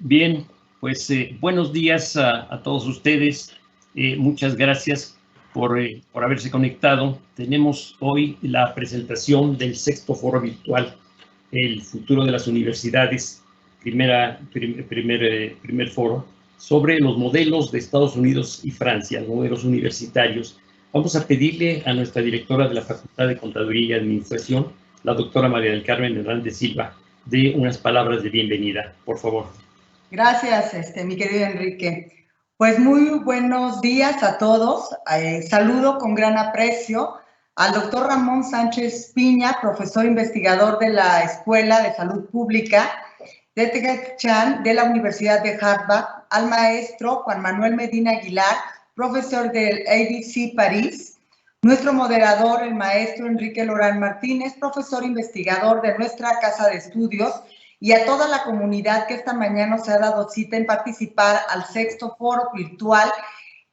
Bien, pues buenos días a todos ustedes. Muchas gracias por haberse conectado. Tenemos hoy la presentación del sexto foro virtual, El futuro de las universidades, primer foro, sobre los modelos de Estados Unidos y Francia, los modelos universitarios. Vamos a pedirle a nuestra directora de la Facultad de Contaduría y Administración, la doctora María del Carmen Hernández Silva, de unas palabras de bienvenida, por favor. Gracias, mi querido Enrique. Pues muy buenos días a todos. Saludo con gran aprecio al doctor Ramón Sánchez Piña, profesor investigador de la Escuela de Salud Pública de Tec-Chan de la Universidad de Harvard, al maestro Juan Manuel Medina Aguilar, profesor del ABC París, nuestro moderador, el maestro Enrique Lorán Martínez, profesor investigador de nuestra Casa de Estudios, y a toda la comunidad que esta mañana se ha dado cita en participar al sexto foro virtual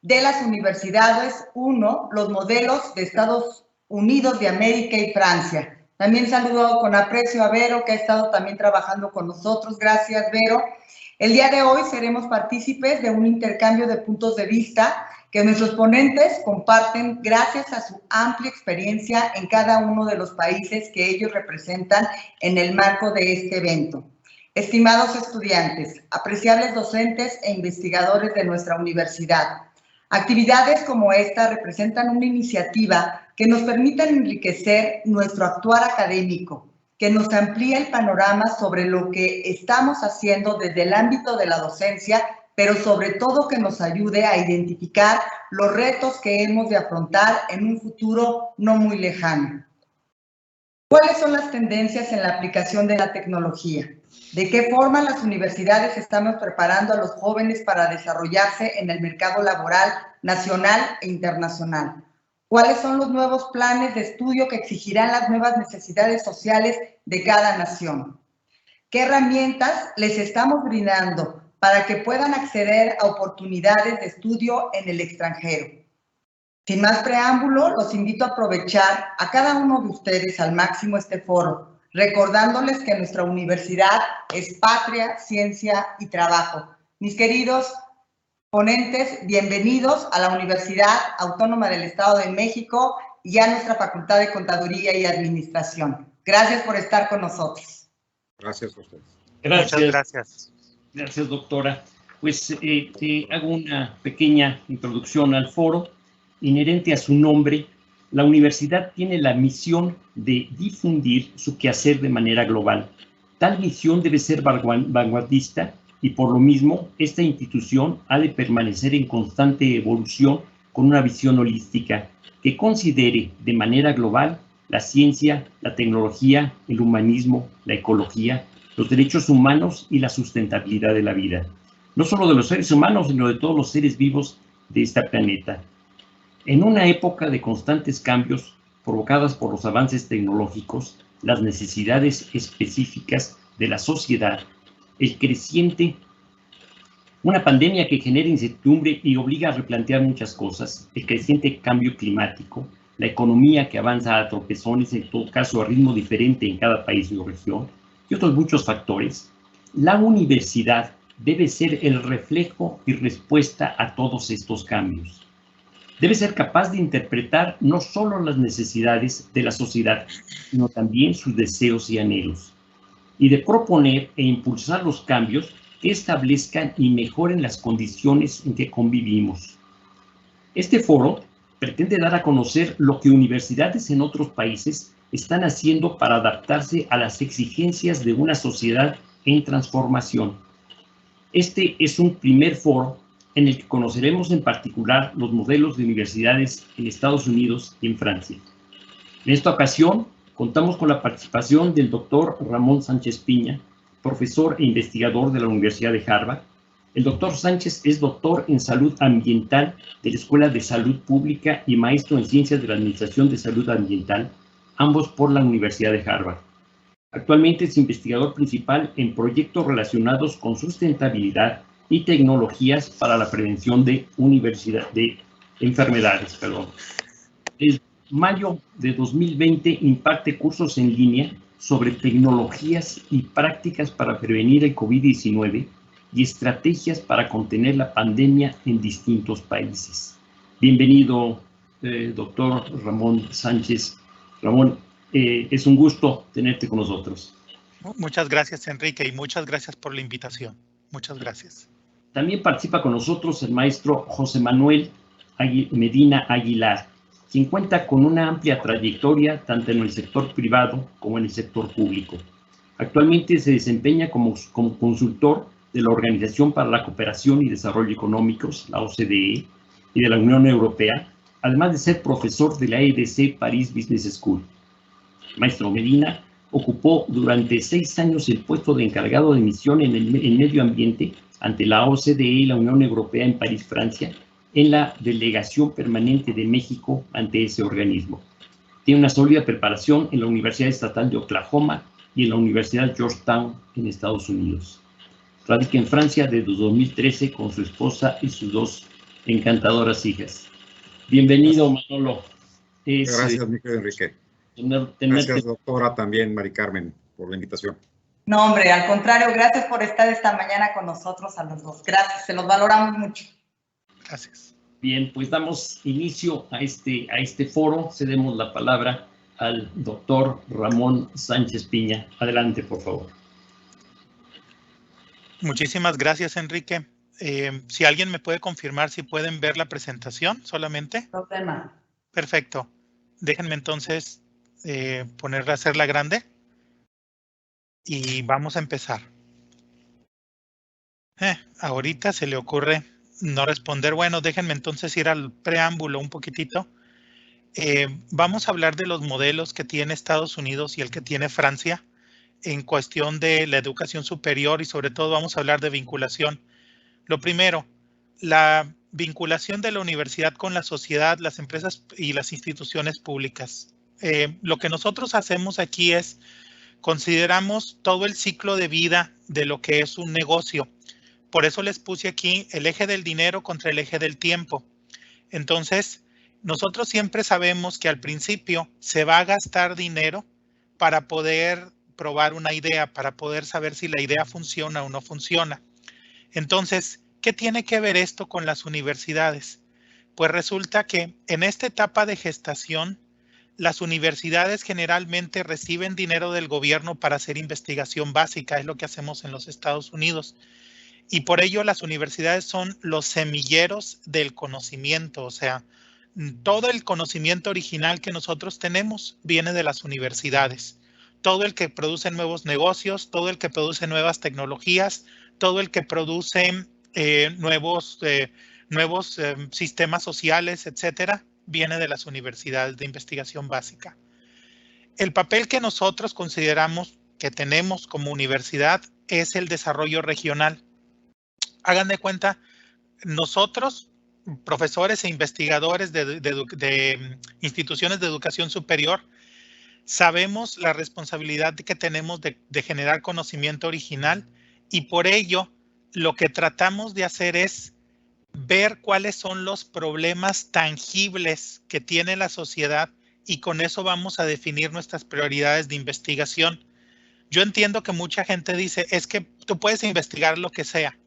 de las universidades 1, los modelos de Estados Unidos de América y Francia. También saludo con aprecio a Vero, que ha estado también trabajando con nosotros. Gracias, Vero. El día de hoy seremos partícipes de un intercambio de puntos de vista que nuestros ponentes comparten gracias a su amplia experiencia en cada uno de los países que ellos representan en el marco de este evento. Estimados estudiantes, apreciables docentes e investigadores de nuestra universidad, actividades como esta representan una iniciativa que nos permite enriquecer nuestro actuar académico, que nos amplía el panorama sobre lo que estamos haciendo desde el ámbito de la docencia, pero sobre todo que nos ayude a identificar los retos que hemos de afrontar en un futuro no muy lejano. ¿Cuáles son las tendencias en la aplicación de la tecnología? ¿De qué forma las universidades estamos preparando a los jóvenes para desarrollarse en el mercado laboral nacional e internacional? ¿Cuáles son los nuevos planes de estudio que exigirán las nuevas necesidades sociales de cada nación? ¿Qué herramientas les estamos brindando para que puedan acceder a oportunidades de estudio en el extranjero? Sin más preámbulo, los invito a aprovechar a cada uno de ustedes al máximo este foro, recordándoles que nuestra universidad es patria, ciencia y trabajo. Mis queridos ponentes, bienvenidos a la Universidad Autónoma del Estado de México y a nuestra Facultad de Contaduría y Administración. Gracias por estar con nosotros. Gracias a ustedes. Gracias. Muchas gracias. Gracias, doctora. Pues te hago una pequeña introducción al foro. Inherente a su nombre, la universidad tiene la misión de difundir su quehacer de manera global. Tal misión debe ser vanguardista y por lo mismo esta institución ha de permanecer en constante evolución con una visión holística que considere de manera global la ciencia, la tecnología, el humanismo, la ecología, los derechos humanos y la sustentabilidad de la vida. No solo de los seres humanos, sino de todos los seres vivos de este planeta. En una época de constantes cambios provocadas por los avances tecnológicos, las necesidades específicas de la sociedad, una pandemia que genera incertidumbre y obliga a replantear muchas cosas, el creciente cambio climático, la economía que avanza a tropezones, en todo caso a ritmo diferente en cada país o región, y otros muchos factores, la universidad debe ser el reflejo y respuesta a todos estos cambios. Debe ser capaz de interpretar no solo las necesidades de la sociedad, sino también sus deseos y anhelos, y de proponer e impulsar los cambios que establezcan y mejoren las condiciones en que convivimos. Este foro pretende dar a conocer lo que universidades en otros países están haciendo para adaptarse a las exigencias de una sociedad en transformación. Este es un primer foro en el que conoceremos en particular los modelos de universidades en Estados Unidos y en Francia. En esta ocasión, contamos con la participación del doctor Ramón Sánchez Piña, profesor e investigador de la Universidad de Harvard. El doctor Sánchez es doctor en salud ambiental de la Escuela de Salud Pública y maestro en ciencias de la Administración de Salud Ambiental, ambos por la Universidad de Harvard. Actualmente es investigador principal en proyectos relacionados con sustentabilidad y tecnologías para la prevención de enfermedades. Desde mayo de 2020 imparte cursos en línea sobre tecnologías y prácticas para prevenir el COVID-19 y estrategias para contener la pandemia en distintos países. Bienvenido, doctor Ramón Sánchez. Ramón, es un gusto tenerte con nosotros. Muchas gracias, Enrique, y muchas gracias por la invitación. Muchas gracias. También participa con nosotros el maestro José Manuel Medina Aguilar, quien cuenta con una amplia trayectoria tanto en el sector privado como en el sector público. Actualmente se desempeña como consultor de la Organización para la Cooperación y Desarrollo Económicos, la OCDE, y de la Unión Europea, además de ser profesor de la EDC Paris Business School. Maestro Medina ocupó durante 6 años el puesto de encargado de misión en medio ambiente ante la OCDE y la Unión Europea en París, Francia, en la delegación permanente de México ante ese organismo. Tiene una sólida preparación en la Universidad Estatal de Oklahoma y en la Universidad Georgetown en Estados Unidos. Radica en Francia desde 2013 con su esposa y sus 2 encantadoras hijas. Bienvenido, Manolo. Gracias, mi querido Enrique. Gracias, doctora, también, Mari Carmen, por la invitación. No, hombre, al contrario, gracias por estar esta mañana con nosotros a los dos. Gracias, se los valoramos mucho. Gracias. Bien, pues damos inicio a este foro. Cedemos la palabra al doctor Ramón Sánchez Piña. Adelante, por favor. Muchísimas gracias, Enrique. Si alguien me puede confirmar si pueden ver la presentación solamente. No tema. Perfecto. Déjenme entonces hacerla grande. Y vamos a empezar. Ahorita se le ocurre no responder. Bueno, déjenme entonces ir al preámbulo un poquitito. Vamos a hablar de los modelos que tiene Estados Unidos y el que tiene Francia en cuestión de la educación superior y sobre todo vamos a hablar de vinculación. Lo primero, la vinculación de la universidad con la sociedad, las empresas y las instituciones públicas. Lo que nosotros hacemos aquí es consideramos todo el ciclo de vida de lo que es un negocio. Por eso les puse aquí el eje del dinero contra el eje del tiempo. Entonces, nosotros siempre sabemos que al principio se va a gastar dinero para poder probar una idea, para poder saber si la idea funciona o no funciona. Entonces, ¿qué tiene que ver esto con las universidades? Pues resulta que en esta etapa de gestación, las universidades generalmente reciben dinero del gobierno para hacer investigación básica, es lo que hacemos en los Estados Unidos. Y por ello las universidades son los semilleros del conocimiento, o sea, todo el conocimiento original que nosotros tenemos viene de las universidades. Todo el que produce nuevos negocios, todo el que produce nuevas tecnologías, todo el que produce nuevos sistemas sociales, etcétera, viene de las universidades de investigación básica. El papel que nosotros consideramos que tenemos como universidad es el desarrollo regional. Hagan de cuenta, nosotros, profesores e investigadores de instituciones de educación superior, sabemos la responsabilidad que tenemos de generar conocimiento original y por ello lo que tratamos de hacer es ver cuáles son los problemas tangibles que tiene la sociedad y con eso vamos a definir nuestras prioridades de investigación. Yo entiendo que mucha gente dice, es que tú puedes investigar lo que sea.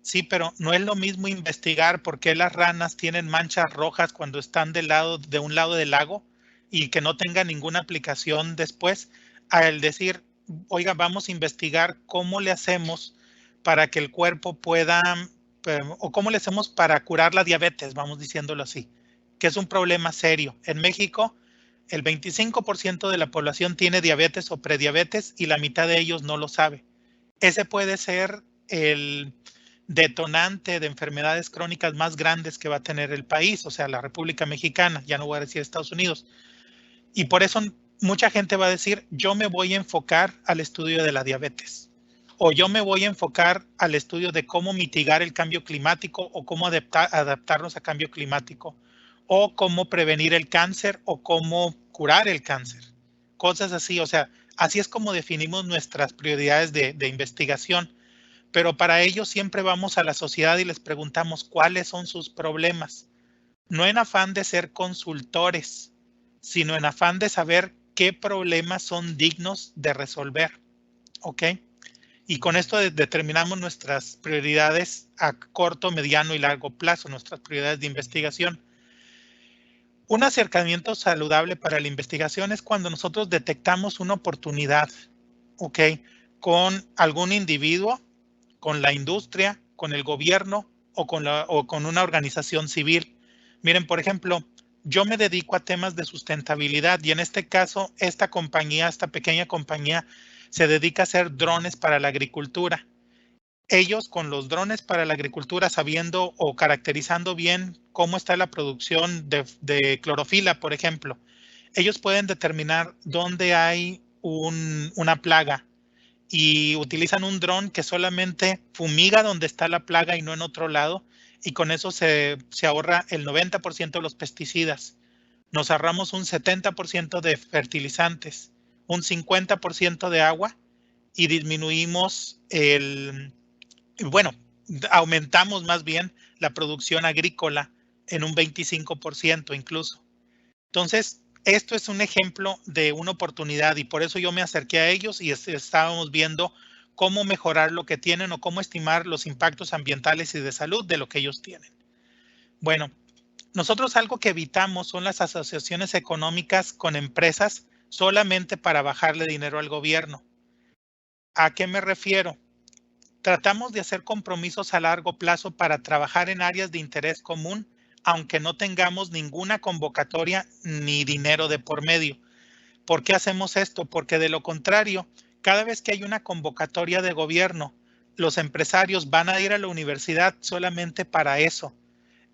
Sí, pero no es lo mismo investigar por qué las ranas tienen manchas rojas cuando están de un lado del lago y que no tenga ninguna aplicación después, al decir, oiga, vamos a investigar cómo le hacemos para que el cuerpo pueda, o cómo le hacemos para curar la diabetes, vamos diciéndolo así, que es un problema serio. En México, el 25% de la población tiene diabetes o prediabetes y la mitad de ellos no lo sabe. Ese puede ser el detonante de enfermedades crónicas más grandes que va a tener el país, o sea, la República Mexicana, ya no voy a decir Estados Unidos. Y por eso mucha gente va a decir, yo me voy a enfocar al estudio de la diabetes. O yo me voy a enfocar al estudio de cómo mitigar el cambio climático o cómo adaptarnos a cambio climático. O cómo prevenir el cáncer o cómo curar el cáncer. Cosas así, o sea, así es como definimos nuestras prioridades de investigación. Pero para ello siempre vamos a la sociedad y les preguntamos cuáles son sus problemas. No en afán de ser consultores, sino en afán de saber qué problemas son dignos de resolver. ¿Ok? Y con esto determinamos nuestras prioridades a corto, mediano y largo plazo, nuestras prioridades de investigación. Un acercamiento saludable para la investigación es cuando nosotros detectamos una oportunidad, ¿ok? Con algún individuo, con la industria, con el gobierno o con una organización civil. Miren, por ejemplo, yo me dedico a temas de sustentabilidad y en este caso, esta pequeña compañía, se dedica a hacer drones para la agricultura. Ellos con los drones para la agricultura, sabiendo o caracterizando bien cómo está la producción de clorofila, por ejemplo, ellos pueden determinar dónde hay una plaga y utilizan un dron que solamente fumiga donde está la plaga y no en otro lado, y con eso se ahorra el 90% de los pesticidas. Nos ahorramos un 70% de fertilizantes, un 50% de agua y disminuimos aumentamos más bien la producción agrícola en un 25% incluso. Entonces, esto es un ejemplo de una oportunidad y por eso yo me acerqué a ellos y estábamos viendo cómo mejorar lo que tienen o cómo estimar los impactos ambientales y de salud de lo que ellos tienen. Bueno, nosotros algo que evitamos son las asociaciones económicas con empresas solamente para bajarle dinero al gobierno. ¿A qué me refiero? Tratamos de hacer compromisos a largo plazo para trabajar en áreas de interés común, aunque no tengamos ninguna convocatoria ni dinero de por medio. ¿Por qué hacemos esto? Porque de lo contrario, cada vez que hay una convocatoria de gobierno, los empresarios van a ir a la universidad solamente para eso.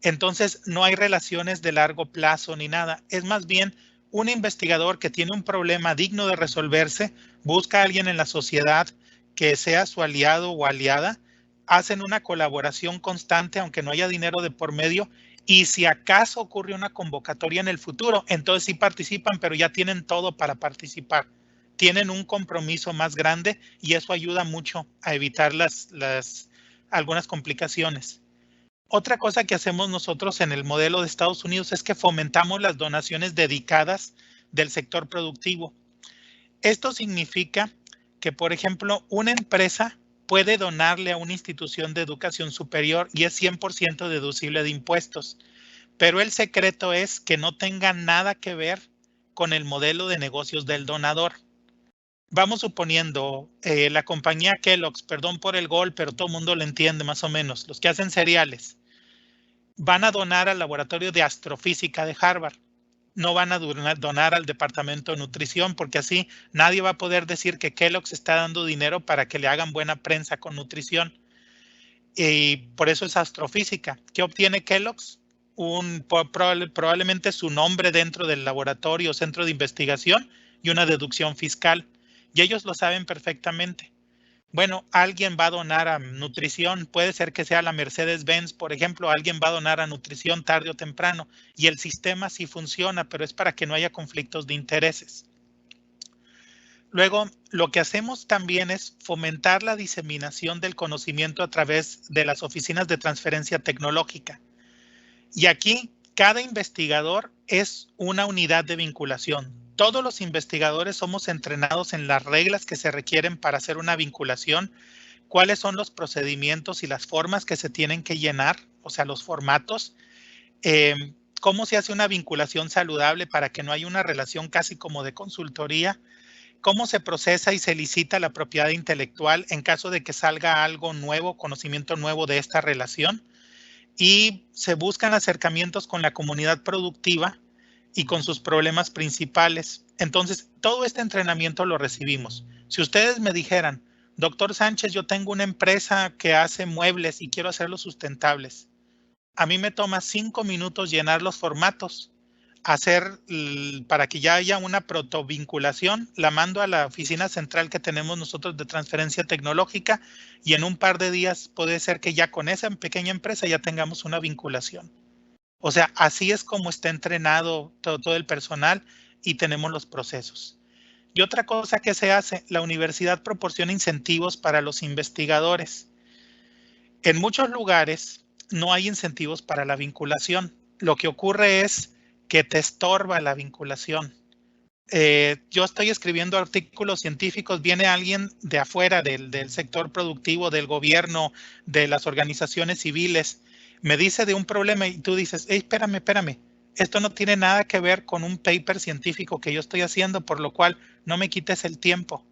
Entonces, no hay relaciones de largo plazo ni nada. Es más bien un investigador que tiene un problema digno de resolverse, busca a alguien en la sociedad que sea su aliado o aliada, hacen una colaboración constante aunque no haya dinero de por medio y si acaso ocurre una convocatoria en el futuro, entonces sí participan, pero ya tienen todo para participar. Tienen un compromiso más grande y eso ayuda mucho a evitar algunas complicaciones. Otra cosa que hacemos nosotros en el modelo de Estados Unidos es que fomentamos las donaciones dedicadas del sector productivo. Esto significa que, por ejemplo, una empresa puede donarle a una institución de educación superior y es 100% deducible de impuestos. Pero el secreto es que no tenga nada que ver con el modelo de negocios del donador. Vamos suponiendo la compañía Kellogg's, perdón por el gol, pero todo el mundo lo entiende más o menos, los que hacen cereales, van a donar al laboratorio de astrofísica de Harvard. No van a donar al departamento de nutrición porque así nadie va a poder decir que Kellogg's está dando dinero para que le hagan buena prensa con nutrición. Y por eso es astrofísica. ¿Qué obtiene Kellogg's? Probablemente su nombre dentro del laboratorio o centro de investigación y una deducción fiscal. Y ellos lo saben perfectamente. Bueno, alguien va a donar a nutrición, puede ser que sea la Mercedes-Benz, por ejemplo, alguien va a donar a nutrición tarde o temprano y el sistema sí funciona, pero es para que no haya conflictos de intereses. Luego, lo que hacemos también es fomentar la diseminación del conocimiento a través de las oficinas de transferencia tecnológica. Y aquí, cada investigador es una unidad de vinculación. Todos los investigadores somos entrenados en las reglas que se requieren para hacer una vinculación, cuáles son los procedimientos y las formas que se tienen que llenar, o sea, los formatos, cómo se hace una vinculación saludable para que no haya una relación casi como de consultoría, cómo se procesa y se licita la propiedad intelectual en caso de que salga algo nuevo, conocimiento nuevo de esta relación, y se buscan acercamientos con la comunidad productiva y con sus problemas principales. Entonces, todo este entrenamiento lo recibimos. Si ustedes me dijeran, doctor Sánchez, yo tengo una empresa que hace muebles y quiero hacerlos sustentables. A mí me toma 5 minutos llenar los formatos, para que ya haya una protovinculación, la mando a la oficina central que tenemos nosotros de transferencia tecnológica y en un par de días puede ser que ya con esa pequeña empresa ya tengamos una vinculación. O sea, así es como está entrenado todo el personal y tenemos los procesos. Y otra cosa que se hace, la universidad proporciona incentivos para los investigadores. En muchos lugares no hay incentivos para la vinculación. Lo que ocurre es que te estorba la vinculación. yo estoy escribiendo artículos científicos, viene alguien de afuera del sector productivo, del gobierno, de las organizaciones civiles, me dice de un problema y tú dices, hey, espérame, esto no tiene nada que ver con un paper científico que yo estoy haciendo, por lo cual no me quites el tiempo.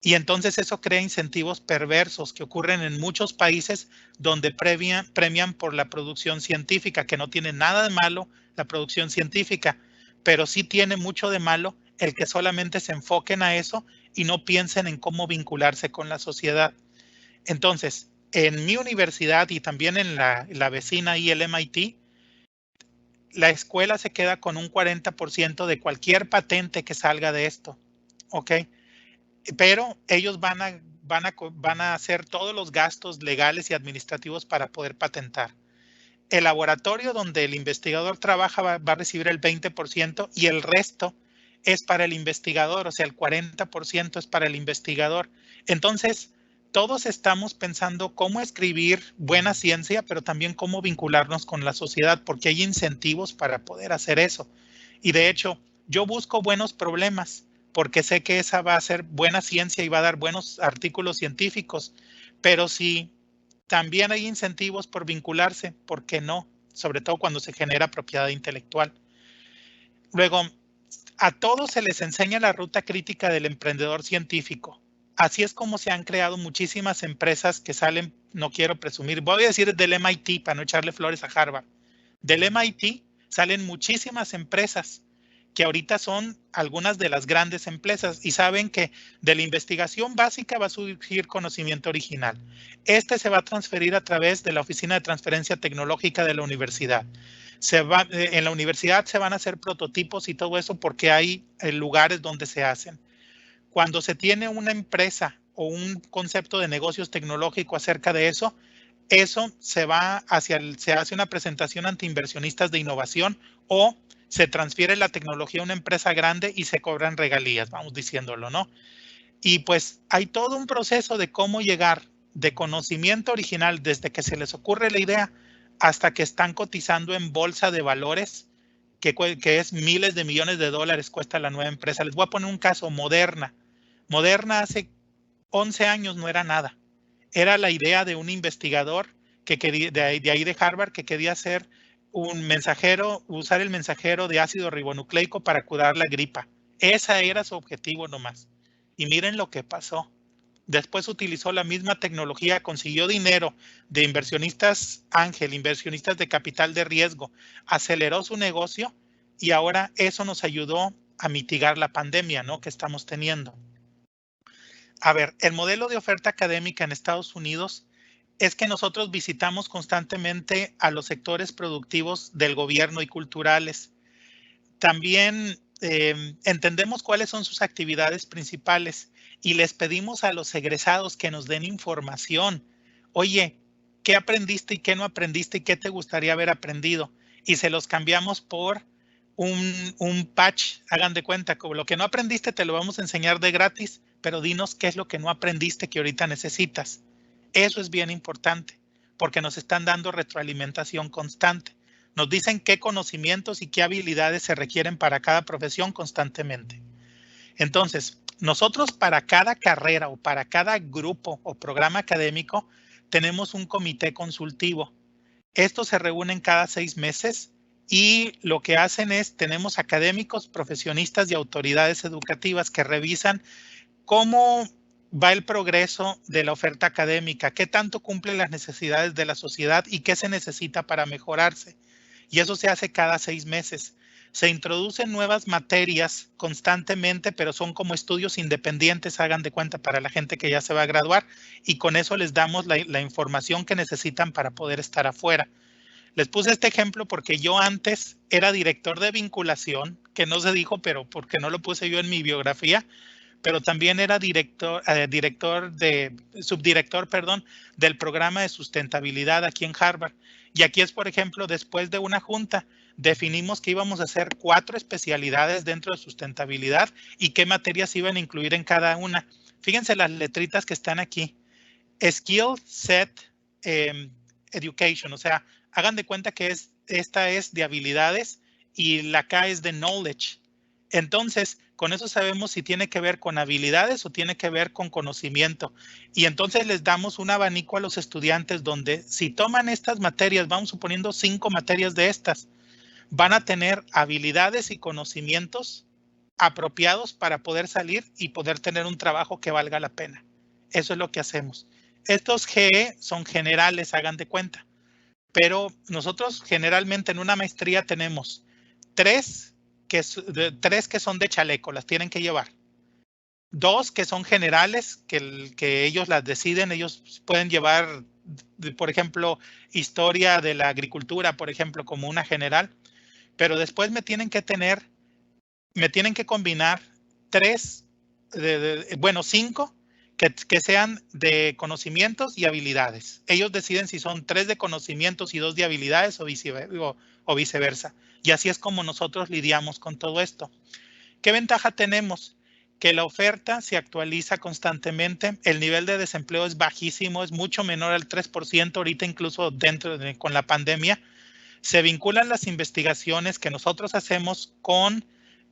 Y entonces eso crea incentivos perversos que ocurren en muchos países donde premian por la producción científica, que no tiene nada de malo la producción científica, pero sí tiene mucho de malo el que solamente se enfoquen a eso y no piensen en cómo vincularse con la sociedad. Entonces, en mi universidad y también en la vecina y el MIT, la escuela se queda con un 40% de cualquier patente que salga de esto, ¿ok? Pero ellos van a hacer todos los gastos legales y administrativos para poder patentar. El laboratorio donde el investigador trabaja va a recibir el 20% y el resto es para el investigador, o sea, el 40% es para el investigador. Entonces, todos estamos pensando cómo escribir buena ciencia, pero también cómo vincularnos con la sociedad, porque hay incentivos para poder hacer eso. Y de hecho, yo busco buenos problemas, porque sé que esa va a ser buena ciencia y va a dar buenos artículos científicos, pero si también hay incentivos por vincularse, ¿por qué no? Sobre todo cuando se genera propiedad intelectual. Luego, a todos se les enseña la ruta crítica del emprendedor científico. Así es como se han creado muchísimas empresas que salen, no quiero presumir, voy a decir del MIT para no echarle flores a Harvard. Del MIT salen muchísimas empresas que ahorita son algunas de las grandes empresas y saben que de la investigación básica va a surgir conocimiento original. Este se va a transferir a través de la Oficina de Transferencia Tecnológica de la universidad. En la universidad se van a hacer prototipos y todo eso porque hay lugares donde se hacen. Cuando se tiene una empresa o un concepto de negocios tecnológico acerca de eso se hace una presentación ante inversionistas de innovación o se transfiere la tecnología a una empresa grande y se cobran regalías, vamos diciéndolo, ¿no? Y pues hay todo un proceso de cómo llegar de conocimiento original desde que se les ocurre la idea hasta que están cotizando en bolsa de valores, que es miles de millones de dólares cuesta la nueva empresa. Les voy a poner un caso, Moderna. Moderna hace 11 años no era nada. Era la idea de un investigador que quería, de ahí de Harvard, que quería hacer un mensajero, usar el mensajero de ácido ribonucleico para curar la gripa. Ese era su objetivo nomás. Y miren lo que pasó. Después utilizó la misma tecnología, consiguió dinero de inversionistas ángel, inversionistas de capital de riesgo, aceleró su negocio y ahora eso nos ayudó a mitigar la pandemia, ¿no?, que estamos teniendo. A ver, el modelo de oferta académica en Estados Unidos es que nosotros visitamos constantemente a los sectores productivos del gobierno y culturales. También entendemos cuáles son sus actividades principales y les pedimos a los egresados que nos den información. Oye, ¿qué aprendiste y qué no aprendiste y qué te gustaría haber aprendido? Y se los cambiamos por un patch, hagan de cuenta, como lo que no aprendiste te lo vamos a enseñar de gratis, pero dinos qué es lo que no aprendiste que ahorita necesitas. Eso es bien importante, porque nos están dando retroalimentación constante. Nos dicen qué conocimientos y qué habilidades se requieren para cada profesión constantemente. Entonces, nosotros para cada carrera o para cada grupo o programa académico tenemos un comité consultivo. Estos se reúnen cada 6 meses y lo que hacen es, tenemos académicos, profesionistas y autoridades educativas que revisan cómo va el progreso de la oferta académica, qué tanto cumple las necesidades de la sociedad y qué se necesita para mejorarse. Y eso se hace cada 6 meses. Se introducen nuevas materias constantemente, pero son como estudios independientes, hagan de cuenta, para la gente que ya se va a graduar, y con eso les damos la información que necesitan para poder estar afuera. Les puse este ejemplo porque yo antes era director de vinculación, que no se dijo, pero porque no lo puse yo en mi biografía, pero también era subdirector del programa de sustentabilidad aquí en Harvard. Y aquí es, por ejemplo, después de una junta, definimos que íbamos a hacer 4 especialidades dentro de sustentabilidad y qué materias iban a incluir en cada una. Fíjense las letritas que están aquí. Skill Set Education, o sea, hagan de cuenta que esta es de habilidades y la K es de knowledge. Entonces, Con eso sabemos si tiene que ver con habilidades o tiene que ver con conocimiento. Y entonces les damos un abanico a los estudiantes donde si toman estas materias, vamos suponiendo 5 materias de estas, van a tener habilidades y conocimientos apropiados para poder salir y poder tener un trabajo que valga la pena. Eso es lo que hacemos. Estos GE son generales, hagan de cuenta. Pero nosotros generalmente en una maestría tenemos 3 que son de chaleco, las tienen que llevar. 2 que son generales, que ellos las deciden, ellos pueden llevar, por ejemplo, historia de la agricultura, por ejemplo, como una general. Pero después me tienen que combinar 5 que sean de conocimientos y habilidades. Ellos deciden si son 3 de conocimientos y 2 de habilidades o viceversa. Y así es como nosotros lidiamos con todo esto. ¿Qué ventaja tenemos? Que la oferta se actualiza constantemente. El nivel de desempleo es bajísimo, es mucho menor al 3%, ahorita incluso con la pandemia. Se vinculan las investigaciones que nosotros hacemos con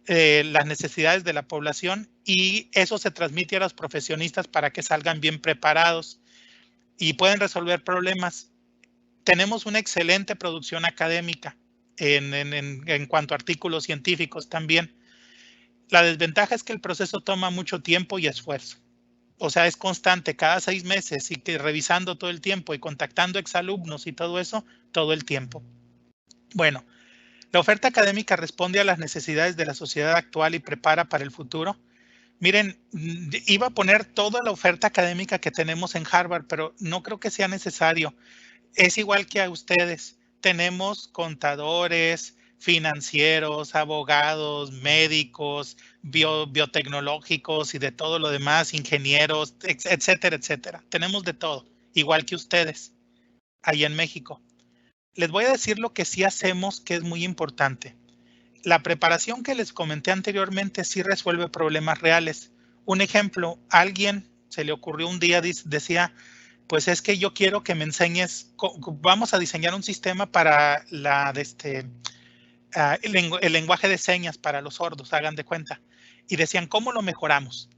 las necesidades de la población y eso se transmite a los profesionistas para que salgan bien preparados y pueden resolver problemas. Tenemos una excelente producción académica en cuanto a artículos científicos también. La desventaja es que el proceso toma mucho tiempo y esfuerzo. O sea, es constante, cada 6 meses y que revisando todo el tiempo y contactando exalumnos y todo eso, todo el tiempo. Bueno, la oferta académica responde a las necesidades de la sociedad actual y prepara para el futuro. Miren, iba a poner toda la oferta académica que tenemos en Harvard, pero no creo que sea necesario. Es igual que a ustedes. Tenemos contadores, financieros, abogados, médicos, biotecnológicos y de todo lo demás, ingenieros, etcétera, etcétera. Tenemos de todo, igual que ustedes, ahí en México. Les voy a decir lo que sí hacemos, que es muy importante. La preparación que les comenté anteriormente sí resuelve problemas reales. Un ejemplo, a alguien se le ocurrió un día, decía, pues es que yo quiero que me enseñes, vamos a diseñar un sistema para el lenguaje de señas para los sordos, hagan de cuenta. Y decían, ¿cómo lo mejoramos?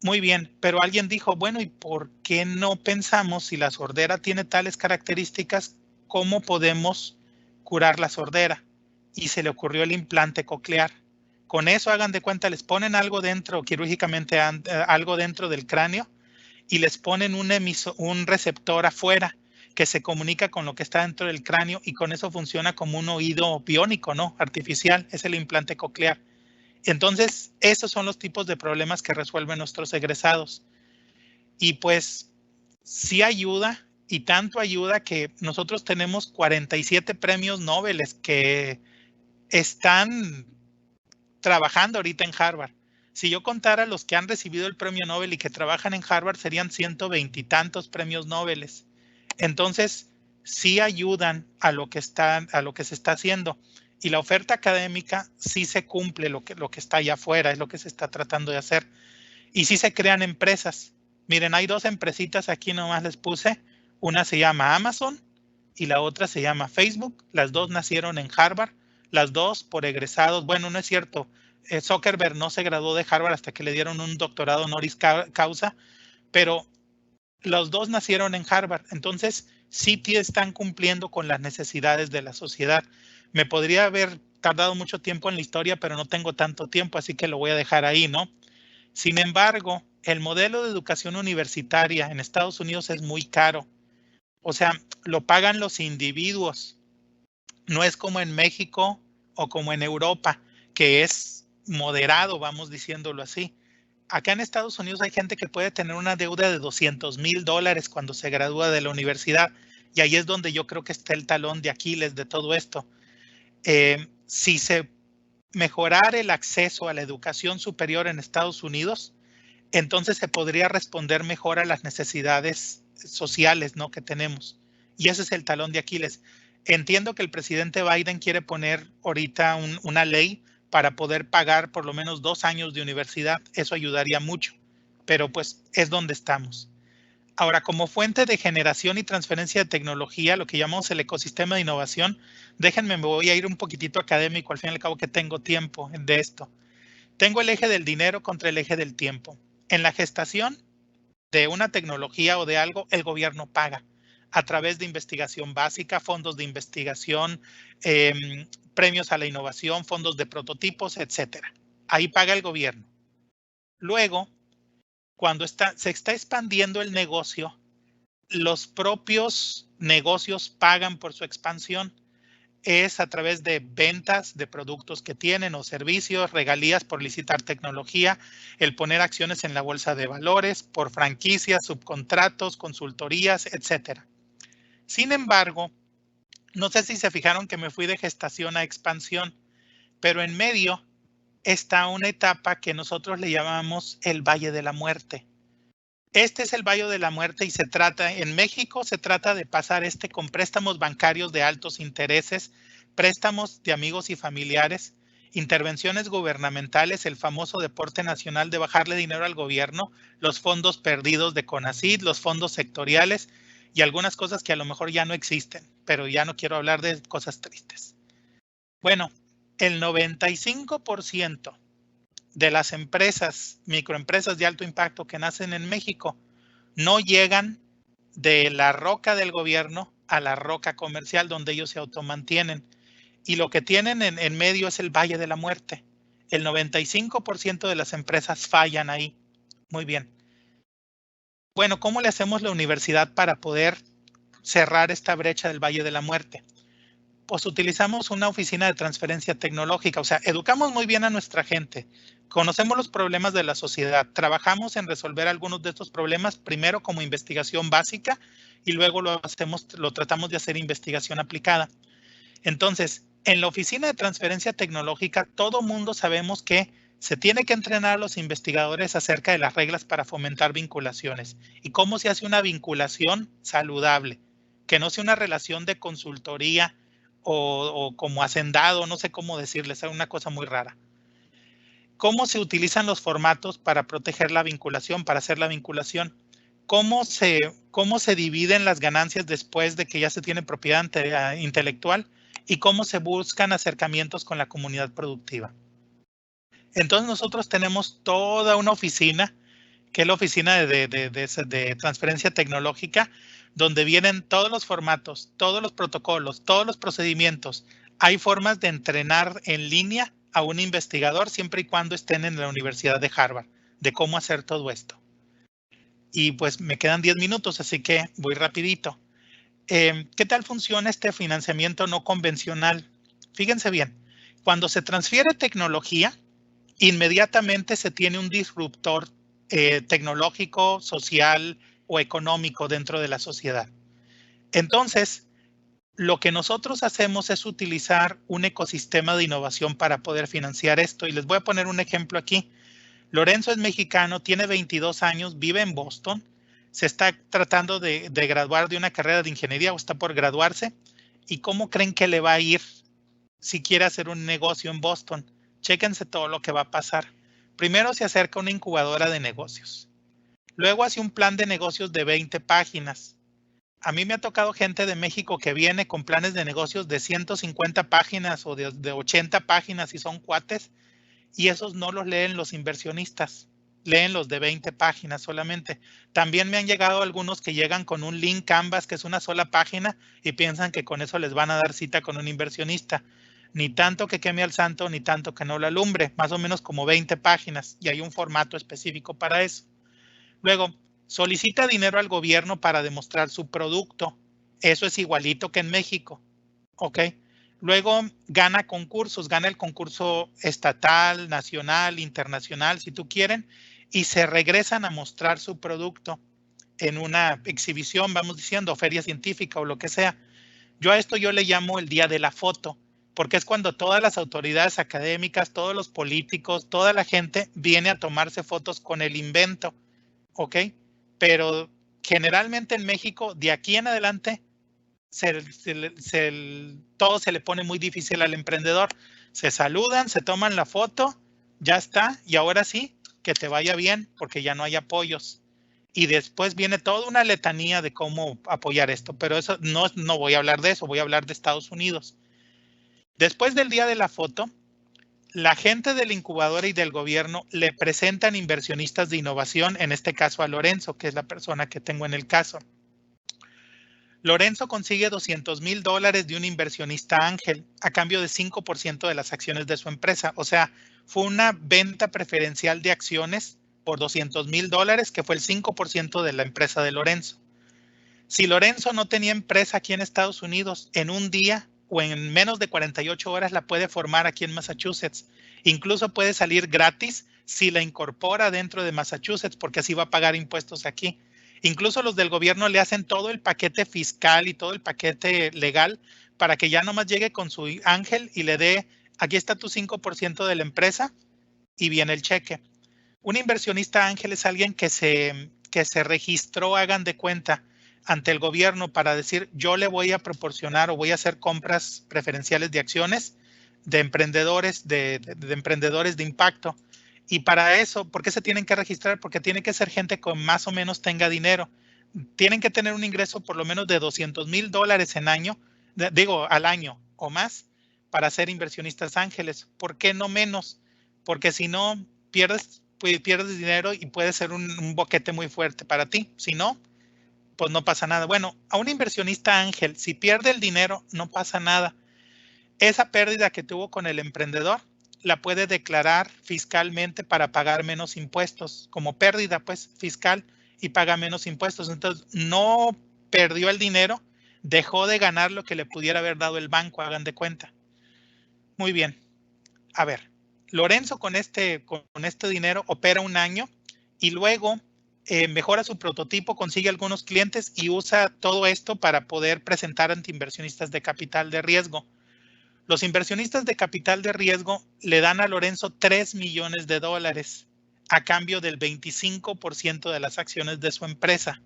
Muy bien, pero alguien dijo, bueno, ¿y por qué no pensamos si la sordera tiene tales características? ¿Cómo podemos curar la sordera? Y se le ocurrió el implante coclear. Con eso, hagan de cuenta, les ponen algo dentro, quirúrgicamente algo dentro del cráneo y les ponen un receptor afuera que se comunica con lo que está dentro del cráneo y con eso funciona como un oído biónico, ¿no? Artificial, es el implante coclear. Entonces, esos son los tipos de problemas que resuelven nuestros egresados. Y pues, sí ayuda. Y tanto ayuda que nosotros tenemos 47 premios Nobel que están trabajando ahorita en Harvard. Si yo contara los que han recibido el premio Nobel y que trabajan en Harvard, serían 120 y tantos premios Nobel. Entonces, sí ayudan a lo que se está haciendo. Y la oferta académica sí se cumple lo que está allá afuera, es lo que se está tratando de hacer. Y sí se crean empresas. Miren, hay 2 empresitas aquí nomás les puse. Una se llama Amazon y la otra se llama Facebook. Las 2 nacieron en Harvard, las 2 por egresados. Bueno, no es cierto. Zuckerberg no se graduó de Harvard hasta que le dieron un doctorado honoris causa, pero los 2 nacieron en Harvard. Entonces, sí están cumpliendo con las necesidades de la sociedad. Me podría haber tardado mucho tiempo en la historia, pero no tengo tanto tiempo, así que lo voy a dejar ahí, ¿no? Sin embargo, el modelo de educación universitaria en Estados Unidos es muy caro. O sea, lo pagan los individuos. No es como en México o como en Europa, que es moderado, vamos diciéndolo así. Acá en Estados Unidos hay gente que puede tener una deuda de $200,000 cuando se gradúa de la universidad. Y ahí es donde yo creo que está el talón de Aquiles de todo esto. Si se mejorara el acceso a la educación superior en Estados Unidos, entonces se podría responder mejor a las necesidades sociales, ¿no?, que tenemos. Y ese es el talón de Aquiles. Entiendo que el presidente Biden quiere poner ahorita una ley para poder pagar por lo menos 2 años de universidad. Eso ayudaría mucho, pero pues es donde estamos. Ahora, como fuente de generación y transferencia de tecnología, lo que llamamos el ecosistema de innovación, me voy a ir un poquitito académico, al fin y al cabo que tengo tiempo de esto. Tengo el eje del dinero contra el eje del tiempo. En la gestación de una tecnología o de algo, el gobierno paga a través de investigación básica, fondos de investigación, premios a la innovación, fondos de prototipos, etcétera. Ahí paga el gobierno. Luego, cuando se está expandiendo el negocio, los propios negocios pagan por su expansión. Es a través de ventas de productos que tienen o servicios, regalías por licitar tecnología, el poner acciones en la bolsa de valores, por franquicias, subcontratos, consultorías, etcétera. Sin embargo, no sé si se fijaron que me fui de gestación a expansión, pero en medio está una etapa que nosotros le llamamos el Valle de la Muerte. Este es el Valle de la Muerte y en México se trata de pasar con préstamos bancarios de altos intereses, préstamos de amigos y familiares, intervenciones gubernamentales, el famoso deporte nacional de bajarle dinero al gobierno, los fondos perdidos de CONACYT, los fondos sectoriales y algunas cosas que a lo mejor ya no existen, pero ya no quiero hablar de cosas tristes. Bueno, el 95% de las empresas, microempresas de alto impacto que nacen en México, no llegan de la roca del gobierno a la roca comercial donde ellos se automantienen. Y lo que tienen en medio es el Valle de la Muerte. El 95% de las empresas fallan ahí. Muy bien. Bueno, ¿cómo le hacemos la universidad para poder cerrar esta brecha del Valle de la Muerte? Pues utilizamos una oficina de transferencia tecnológica, o sea, educamos muy bien a nuestra gente, conocemos los problemas de la sociedad, trabajamos en resolver algunos de estos problemas, primero como investigación básica y luego lo tratamos de hacer investigación aplicada. Entonces, en la oficina de transferencia tecnológica, todo mundo sabemos que se tiene que entrenar a los investigadores acerca de las reglas para fomentar vinculaciones y cómo se hace una vinculación saludable, que no sea una relación de consultoría o como hacendado, no sé cómo decirles, es una cosa muy rara. ¿Cómo se utilizan los formatos para proteger la vinculación, para hacer la vinculación? ¿Cómo se dividen las ganancias después de que ya se tiene propiedad intelectual? Y cómo se buscan acercamientos con la comunidad productiva. Entonces nosotros tenemos toda una oficina, que es la oficina de transferencia tecnológica, donde vienen todos los formatos, todos los protocolos, todos los procedimientos. Hay formas de entrenar en línea a un investigador siempre y cuando estén en la Universidad de Harvard, de cómo hacer todo esto. Y pues me quedan 10 minutos, así que voy rapidito. ¿Qué tal funciona este financiamiento no convencional? Fíjense bien, cuando se transfiere tecnología, inmediatamente se tiene un disruptor tecnológico, social o económico dentro de la sociedad. Entonces, lo que nosotros hacemos es utilizar un ecosistema de innovación para poder financiar esto. Y les voy a poner un ejemplo aquí. Lorenzo es mexicano, tiene 22 años, vive en Boston. Se está tratando de graduar de una carrera de ingeniería o está por graduarse. ¿Y cómo creen que le va a ir si quiere hacer un negocio en Boston? Chéquense todo lo que va a pasar. Primero se acerca a una incubadora de negocios. Luego hace un plan de negocios de 20 páginas. A mí me ha tocado gente de México que viene con planes de negocios de 150 páginas o de 80 páginas y son cuates. Y esos no los leen los inversionistas. Leen los de 20 páginas solamente. También me han llegado algunos que llegan con un link Canvas, que es una sola página, y piensan que con eso les van a dar cita con un inversionista. Ni tanto que queme al santo, ni tanto que no lo alumbre. Más o menos como 20 páginas, y hay un formato específico para eso. Luego, solicita dinero al gobierno para demostrar su producto. Eso es igualito que en México. ¿Ok? Luego gana concursos, gana el concurso estatal, nacional, internacional, si tú quieren, y se regresan a mostrar su producto en una exhibición, vamos diciendo, feria científica o lo que sea. Yo a esto le llamo el día de la foto, porque es cuando todas las autoridades académicas, todos los políticos, toda la gente viene a tomarse fotos con el invento, ¿ok? Pero generalmente en México, de aquí en adelante, todo se le pone muy difícil al emprendedor. Se saludan, se toman la foto, ya está, y ahora sí, que te vaya bien, porque ya no hay apoyos. Y después viene toda una letanía de cómo apoyar esto, pero eso no voy a hablar de eso, voy a hablar de Estados Unidos. Después del día de la foto, la gente de la incubadora y del gobierno le presentan inversionistas de innovación, en este caso a Lorenzo, que es la persona que tengo en el caso. Lorenzo consigue $200,000 de un inversionista ángel a cambio de 5% de las acciones de su empresa. O sea, fue una venta preferencial de acciones por $200,000, que fue el 5% de la empresa de Lorenzo. Si Lorenzo no tenía empresa aquí en Estados Unidos, en un día o en menos de 48 horas la puede formar aquí en Massachusetts. Incluso puede salir gratis si la incorpora dentro de Massachusetts, porque así va a pagar impuestos aquí. Incluso los del gobierno le hacen todo el paquete fiscal y todo el paquete legal para que ya nomás llegue con su ángel y le dé, aquí está tu 5% de la empresa y viene el cheque. Un inversionista ángel es alguien que se registró, hagan de cuenta, ante el gobierno para decir, yo le voy a proporcionar o voy a hacer compras preferenciales de acciones de emprendedores, de emprendedores de impacto. Y para eso, ¿por qué se tienen que registrar? Porque tiene que ser gente que más o menos tenga dinero. Tienen que tener un ingreso por lo menos de $200,000 al año o más para ser inversionistas ángeles. ¿Por qué no menos? Porque si no, pierdes dinero y puede ser un boquete muy fuerte para ti. Si no, pues no pasa nada. Bueno, a un inversionista ángel, si pierde el dinero, no pasa nada. Esa pérdida que tuvo con el emprendedor la puede declarar fiscalmente para pagar menos impuestos, como pérdida pues fiscal, y paga menos impuestos. Entonces, no perdió el dinero, dejó de ganar lo que le pudiera haber dado el banco, hagan de cuenta. Muy bien. A ver, Lorenzo con este dinero opera un año y luego mejora su prototipo, consigue algunos clientes y usa todo esto para poder presentar ante inversionistas de capital de riesgo. Los inversionistas de capital de riesgo le dan a Lorenzo $3 millones a cambio del 25% de las acciones de su empresa.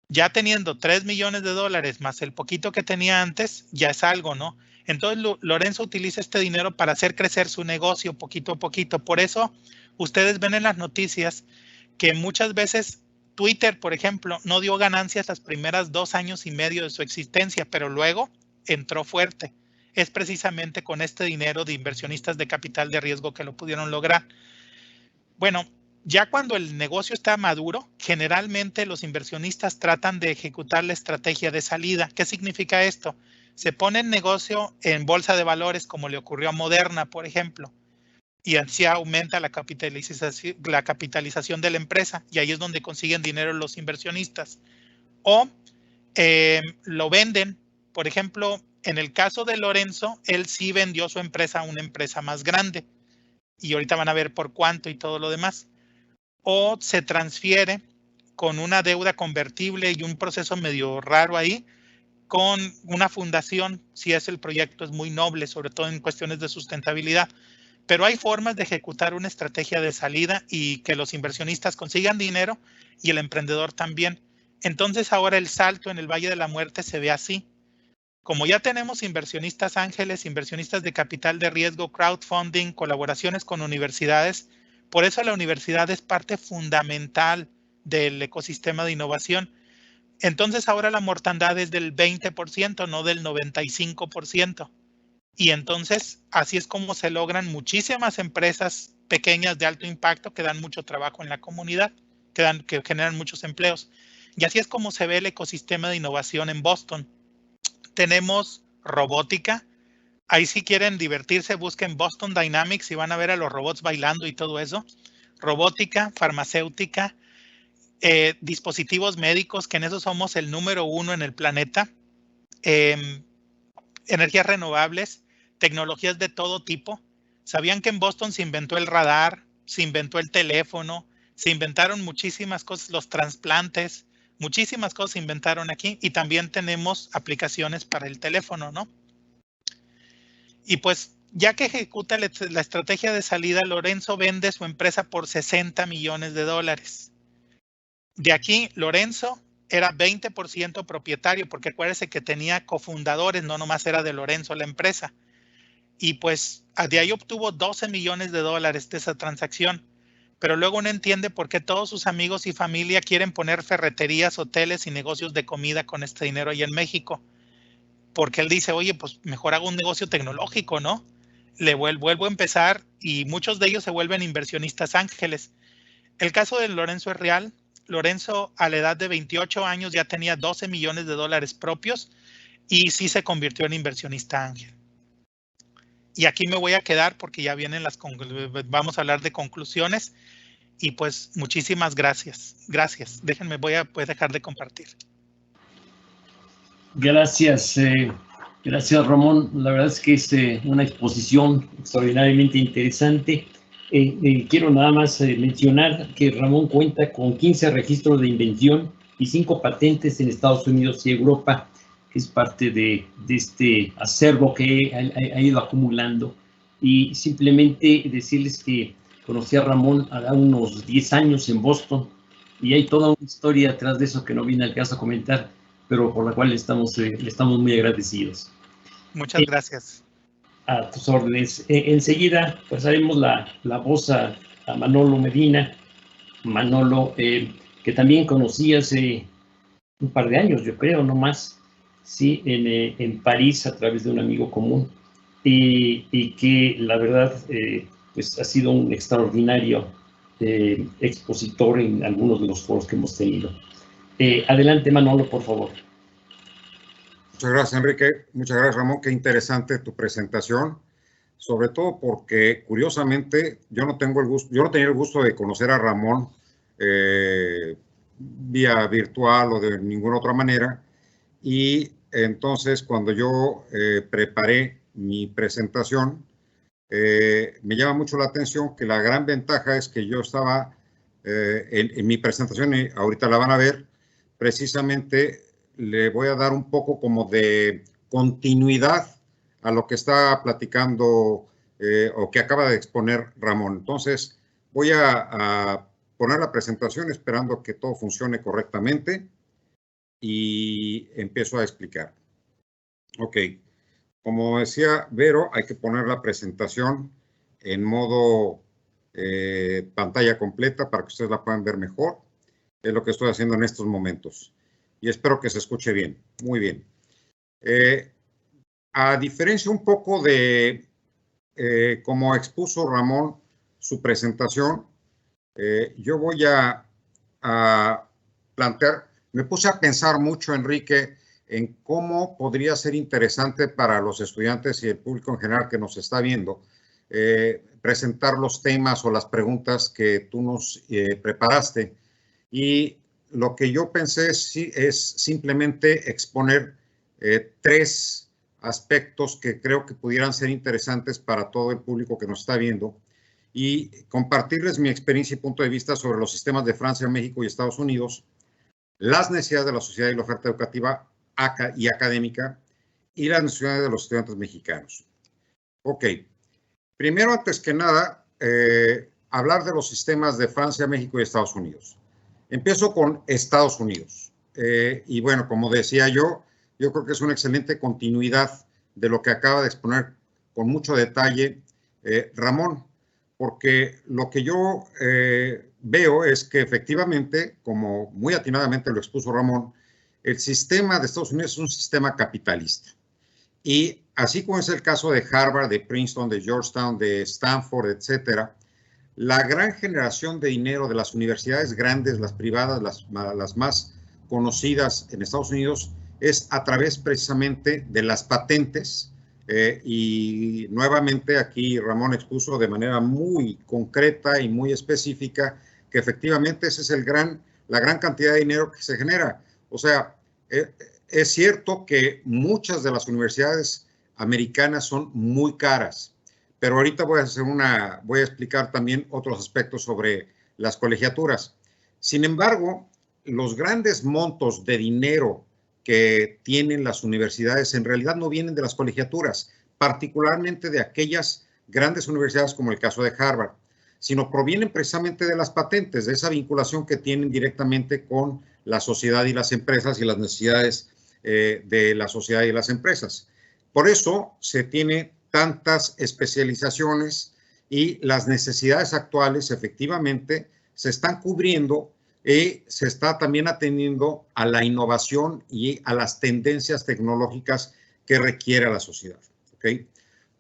Ya teniendo $3 millones más el poquito que tenía antes, ya es algo, ¿no? Entonces Lorenzo utiliza este dinero para hacer crecer su negocio poquito a poquito. Por eso ustedes ven en las noticias que muchas veces Twitter, por ejemplo, no dio ganancias las primeras 2 años y medio de su existencia, pero luego entró fuerte. Es precisamente con este dinero de inversionistas de capital de riesgo que lo pudieron lograr. Bueno, ya cuando el negocio está maduro, generalmente los inversionistas tratan de ejecutar la estrategia de salida. ¿Qué significa esto? Se pone el negocio en bolsa de valores, como le ocurrió a Moderna, por ejemplo, y así aumenta la capitalización de la empresa, y ahí es donde consiguen dinero los inversionistas. O lo venden, por ejemplo, en el caso de Lorenzo, él sí vendió su empresa a una empresa más grande, y ahorita van a ver por cuánto y todo lo demás. O se transfiere con una deuda convertible y un proceso medio raro ahí, con una fundación, si el proyecto es muy noble, sobre todo en cuestiones de sustentabilidad. Pero hay formas de ejecutar una estrategia de salida y que los inversionistas consigan dinero y el emprendedor también. Entonces ahora el salto en el Valle de la Muerte se ve así. Como ya tenemos inversionistas ángeles, inversionistas de capital de riesgo, crowdfunding, colaboraciones con universidades, por eso la universidad es parte fundamental del ecosistema de innovación. Entonces ahora la mortandad es del 20%, no del 95%. Y entonces así es como se logran muchísimas empresas pequeñas de alto impacto que dan mucho trabajo en la comunidad, que generan muchos empleos. Y así es como se ve el ecosistema de innovación en Boston. Tenemos robótica. Ahí si quieren divertirse, busquen Boston Dynamics y van a ver a los robots bailando y todo eso. Robótica, farmacéutica, dispositivos médicos, que en eso somos el número 1 en el planeta. Energías renovables, tecnologías de todo tipo. ¿Sabían que en Boston se inventó el radar, se inventó el teléfono, se inventaron muchísimas cosas, los trasplantes, muchísimas cosas se inventaron aquí y también tenemos aplicaciones para el teléfono, ¿no? Y pues ya que ejecuta la estrategia de salida, Lorenzo vende su empresa por $60 millones. De aquí, Lorenzo era 20% propietario, porque acuérdense que tenía cofundadores, no nomás era de Lorenzo la empresa. Y pues de ahí obtuvo $12 millones de esa transacción. Pero luego uno entiende por qué todos sus amigos y familia quieren poner ferreterías, hoteles y negocios de comida con este dinero ahí en México. Porque él dice, oye, pues mejor hago un negocio tecnológico, ¿no? vuelvo a empezar y muchos de ellos se vuelven inversionistas ángeles. El caso de Lorenzo es real. Lorenzo, a la edad de 28 años, ya tenía 12 millones de dólares propios y sí se convirtió en inversionista ángel. Y aquí me voy a quedar porque ya vienen vamos a hablar de conclusiones. Y pues muchísimas gracias. Gracias. Déjenme, voy a dejar de compartir. Gracias. Gracias, Ramón. La verdad es que es una exposición extraordinariamente interesante. Quiero nada más mencionar que Ramón cuenta con 15 registros de invención y 5 patentes en Estados Unidos y Europa, que es parte de este acervo que ha ido acumulando. Y simplemente decirles que conocí a Ramón hace unos 10 años en Boston y hay toda una historia detrás de eso que no viene al caso a comentar, pero por la cual le estamos muy agradecidos. Muchas gracias. A tus órdenes. Enseguida pasaremos la voz a Manolo Medina. Manolo, que también conocí hace un par de años, yo creo, no más, sí, en París a través de un amigo común, y que la verdad pues ha sido un extraordinario expositor en algunos de los foros que hemos tenido. Adelante, Manolo, por favor. Muchas gracias, Enrique. Muchas gracias, Ramón. Qué interesante tu presentación, sobre todo porque, curiosamente, yo no tenía el gusto de conocer a Ramón vía virtual o de ninguna otra manera. Y entonces, cuando yo preparé mi presentación, me llama mucho la atención que la gran ventaja es que yo estaba en mi presentación, y ahorita la van a ver, precisamente le voy a dar un poco como de continuidad a lo que está platicando o que acaba de exponer Ramón. Entonces, voy a poner la presentación esperando que todo funcione correctamente y empiezo a explicar. Ok, como decía Vero, hay que poner la presentación en modo pantalla completa para que ustedes la puedan ver mejor. Es lo que estoy haciendo en estos momentos. Y espero que se escuche bien. Muy bien. A diferencia un poco de como expuso Ramón su presentación, yo voy a plantear, me puse a pensar mucho, Enrique, en cómo podría ser interesante para los estudiantes y el público en general que nos está viendo, presentar los temas o las preguntas que tú nos preparaste. Y lo que yo pensé es simplemente exponer 3 aspectos que creo que pudieran ser interesantes para todo el público que nos está viendo y compartirles mi experiencia y punto de vista sobre los sistemas de Francia, México y Estados Unidos, las necesidades de la sociedad y la oferta educativa y académica y las necesidades de los estudiantes mexicanos. Ok, primero, antes que nada, hablar de los sistemas de Francia, México y Estados Unidos. Empiezo con Estados Unidos. Y bueno, como decía yo creo que es una excelente continuidad de lo que acaba de exponer con mucho detalle Ramón, porque lo que yo veo es que efectivamente, como muy atinadamente lo expuso Ramón, el sistema de Estados Unidos es un sistema capitalista. Y así como es el caso de Harvard, de Princeton, de Georgetown, de Stanford, etcétera, la gran generación de dinero de las universidades grandes, las privadas, las más conocidas en Estados Unidos, es a través precisamente de las patentes. Y nuevamente aquí Ramón expuso de manera muy concreta y muy específica que efectivamente esa es la gran cantidad de dinero que se genera. O sea, es cierto que muchas de las universidades americanas son muy caras, pero ahorita voy a explicar también otros aspectos sobre las colegiaturas. Sin embargo, los grandes montos de dinero que tienen las universidades en realidad no vienen de las colegiaturas, particularmente de aquellas grandes universidades como el caso de Harvard, sino provienen precisamente de las patentes, de esa vinculación que tienen directamente con la sociedad y las empresas y las necesidades de la sociedad y las empresas. Por eso se tiene tantas especializaciones y las necesidades actuales efectivamente se están cubriendo y se está también atendiendo a la innovación y a las tendencias tecnológicas que requiere la sociedad. ¿Okay?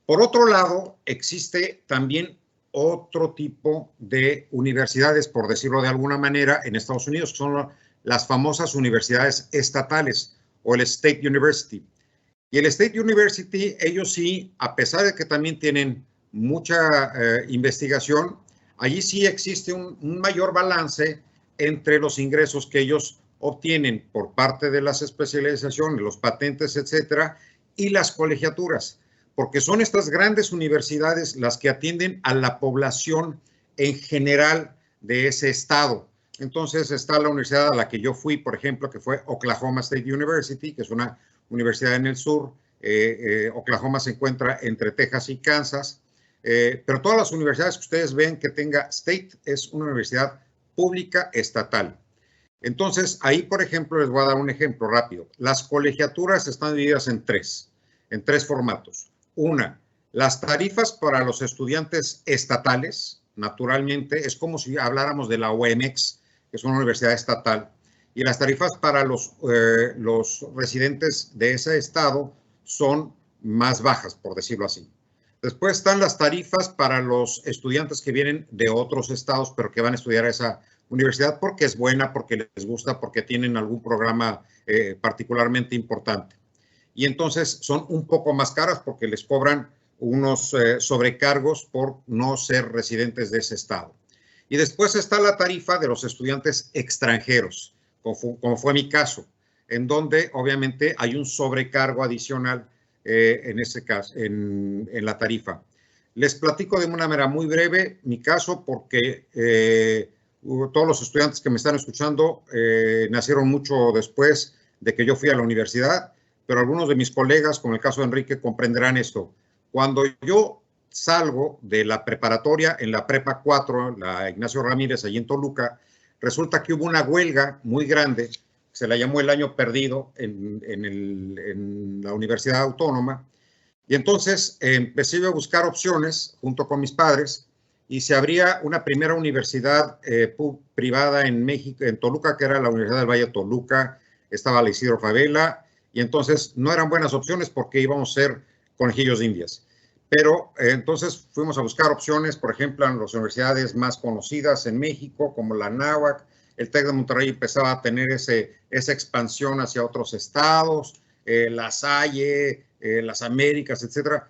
Por otro lado, existe también otro tipo de universidades, por decirlo de alguna manera, en Estados Unidos, que son las famosas universidades estatales o el State University. Y el State University, ellos sí, a pesar de que también tienen mucha investigación, allí sí existe un mayor balance entre los ingresos que ellos obtienen por parte de las especializaciones, los patentes, etcétera, y las colegiaturas, porque son estas grandes universidades las que atienden a la población en general de ese estado. Entonces está la universidad a la que yo fui, por ejemplo, que fue Oklahoma State University, que es una universidad en el sur. Oklahoma se encuentra entre Texas y Kansas, pero todas las universidades que ustedes ven que tenga State es una universidad pública estatal. Entonces, ahí, por ejemplo, les voy a dar un ejemplo rápido. Las colegiaturas están divididas en tres formatos. Una, las tarifas para los estudiantes estatales, naturalmente, es como si habláramos de la UMX, que es una universidad estatal, y las tarifas para los residentes de ese estado son más bajas, por decirlo así. Después están las tarifas para los estudiantes que vienen de otros estados, pero que van a estudiar a esa universidad porque es buena, porque les gusta, porque tienen algún programa particularmente importante. Y entonces son un poco más caras porque les cobran unos sobrecargos por no ser residentes de ese estado. Y después está la tarifa de los estudiantes extranjeros, como fue mi caso, en donde obviamente hay un sobrecargo adicional en ese caso, en la tarifa. Les platico de una manera muy breve mi caso porque todos los estudiantes que me están escuchando nacieron mucho después de que yo fui a la universidad, pero algunos de mis colegas, como el caso de Enrique, comprenderán esto. Cuando yo salgo de la preparatoria en la Prepa 4, la Ignacio Ramírez, allí en Toluca, resulta que hubo una huelga muy grande, se la llamó el año perdido en la Universidad Autónoma, y entonces empecé a buscar opciones junto con mis padres, y se abría una primera universidad privada en México, en Toluca, que era la Universidad del Valle de Toluca, estaba la Isidro Fabela, y entonces no eran buenas opciones porque íbamos a ser conejillos de indias. Pero entonces fuimos a buscar opciones, por ejemplo, en las universidades más conocidas en México, como la Anáhuac. El TEC de Monterrey empezaba a tener esa expansión hacia otros estados, la Salle, las Américas, etcétera.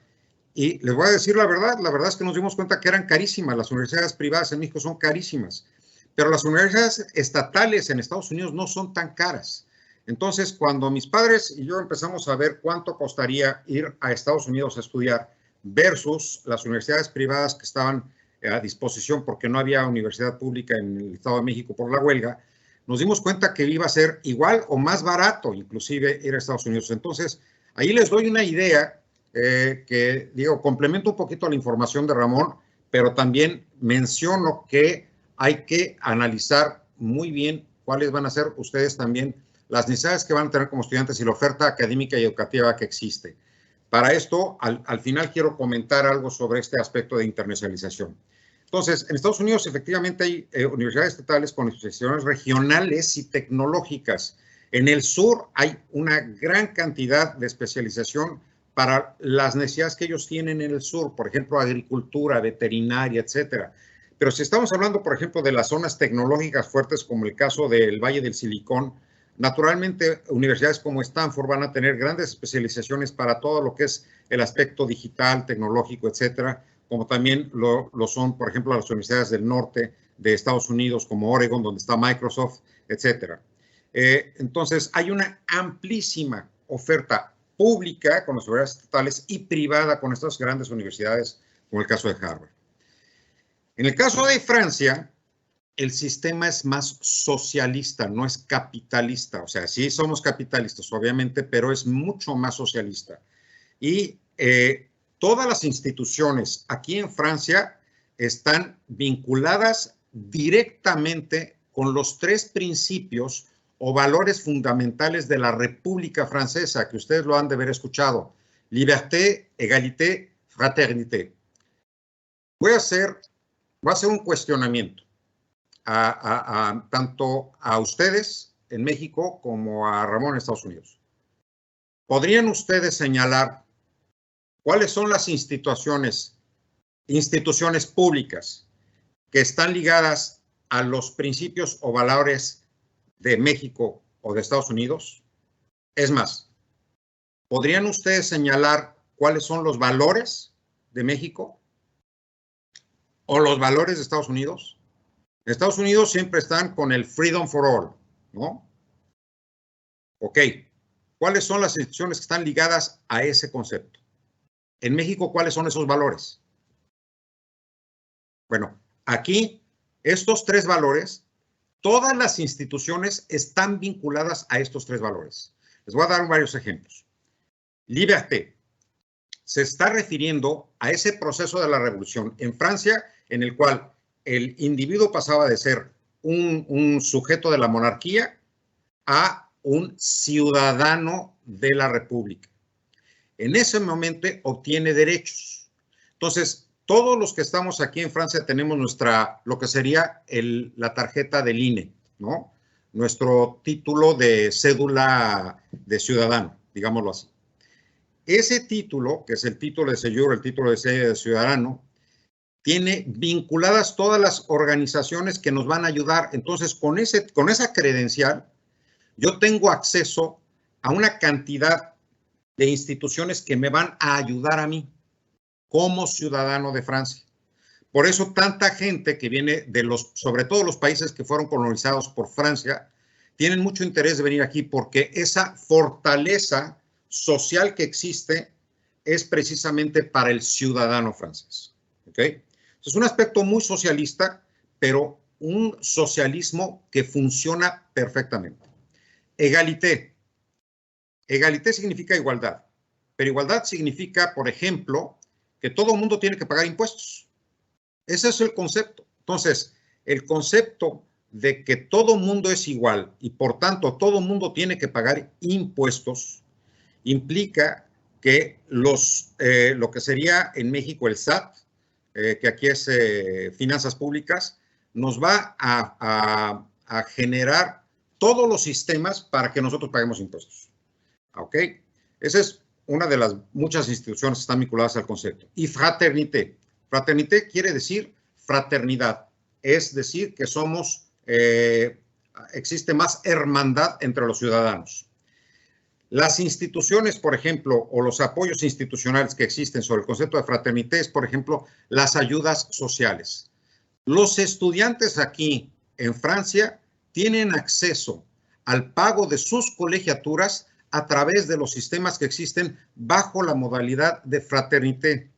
Y les voy a decir la verdad es que nos dimos cuenta que eran carísimas. Las universidades privadas en México son carísimas, pero las universidades estatales en Estados Unidos no son tan caras. Entonces, cuando mis padres y yo empezamos a ver cuánto costaría ir a Estados Unidos a estudiar versus las universidades privadas que estaban a disposición porque no había universidad pública en el Estado de México por la huelga, nos dimos cuenta que iba a ser igual o más barato inclusive ir a Estados Unidos. Entonces, ahí les doy una idea que, digo, complemento un poquito la información de Ramón, pero también menciono que hay que analizar muy bien cuáles van a ser ustedes también las necesidades que van a tener como estudiantes y la oferta académica y educativa que existe. Para esto, al final quiero comentar algo sobre este aspecto de internacionalización. Entonces, en Estados Unidos efectivamente hay universidades estatales con especializaciones regionales y tecnológicas. En el sur hay una gran cantidad de especialización para las necesidades que ellos tienen en el sur, por ejemplo, agricultura, veterinaria, etcétera. Pero si estamos hablando, por ejemplo, de las zonas tecnológicas fuertes, como el caso del Valle del Silicón, naturalmente, universidades como Stanford van a tener grandes especializaciones para todo lo que es el aspecto digital, tecnológico, etcétera, como también lo son, por ejemplo, las universidades del norte de Estados Unidos, como Oregon, donde está Microsoft, etcétera. Entonces, hay una amplísima oferta pública con las universidades estatales y privada con estas grandes universidades, como el caso de Harvard. En el caso de Francia, el sistema es más socialista, no es capitalista. O sea, sí somos capitalistas, obviamente, pero es mucho más socialista. Y todas las instituciones aquí en Francia están vinculadas directamente con los tres principios o valores fundamentales de la República Francesa, que ustedes lo han de haber escuchado. Liberté, égalité, fraternité. Voy a hacer un cuestionamiento. Tanto a ustedes en México como a Ramón en Estados Unidos. ¿Podrían ustedes señalar ¿cuáles son las instituciones públicas que están ligadas a los principios o valores de México o de Estados Unidos? Es más, ¿podrían ustedes señalar cuáles son los valores de México o los valores de Estados Unidos? En Estados Unidos siempre están con el freedom for all, ¿no? Ok, ¿cuáles son las instituciones que están ligadas a ese concepto? En México, ¿cuáles son esos valores? Bueno, aquí, estos tres valores, todas las instituciones están vinculadas a estos tres valores. Les voy a dar varios ejemplos. Liberté. Se está refiriendo a ese proceso de la revolución en Francia, en el cual el individuo pasaba de ser un sujeto de la monarquía a un ciudadano de la república. En ese momento obtiene derechos. Entonces, todos los que estamos aquí en Francia tenemos lo que sería la tarjeta del INE, ¿no? Nuestro título de cédula de ciudadano, digámoslo así. Ese título, que es el título de séjour, el título de ciudadano, tiene vinculadas todas las organizaciones que nos van a ayudar. Entonces, con esa credencial, yo tengo acceso a una cantidad de instituciones que me van a ayudar a mí como ciudadano de Francia. Por eso tanta gente que viene sobre todo los países que fueron colonizados por Francia, tienen mucho interés de venir aquí porque esa fortaleza social que existe es precisamente para el ciudadano francés. ¿Ok? Es un aspecto muy socialista, pero un socialismo que funciona perfectamente. Egalité. Egalité significa igualdad, pero igualdad significa, por ejemplo, que todo el mundo tiene que pagar impuestos. Ese es el concepto. Entonces, el concepto de que todo el mundo es igual y por tanto todo el mundo tiene que pagar impuestos implica que lo que sería en México el SAT, que aquí es Finanzas Públicas, nos va a generar todos los sistemas para que nosotros paguemos impuestos. ¿Ok? Esa es una de las muchas instituciones que están vinculadas al concepto. Y fraternité. Fraternité quiere decir fraternidad. Es decir, que existe más hermandad entre los ciudadanos. Las instituciones, por ejemplo, o los apoyos institucionales que existen sobre el concepto de fraternité es, por ejemplo, las ayudas sociales. Los estudiantes aquí en Francia tienen acceso al pago de sus colegiaturas a través de los sistemas que existen bajo la modalidad de fraternité.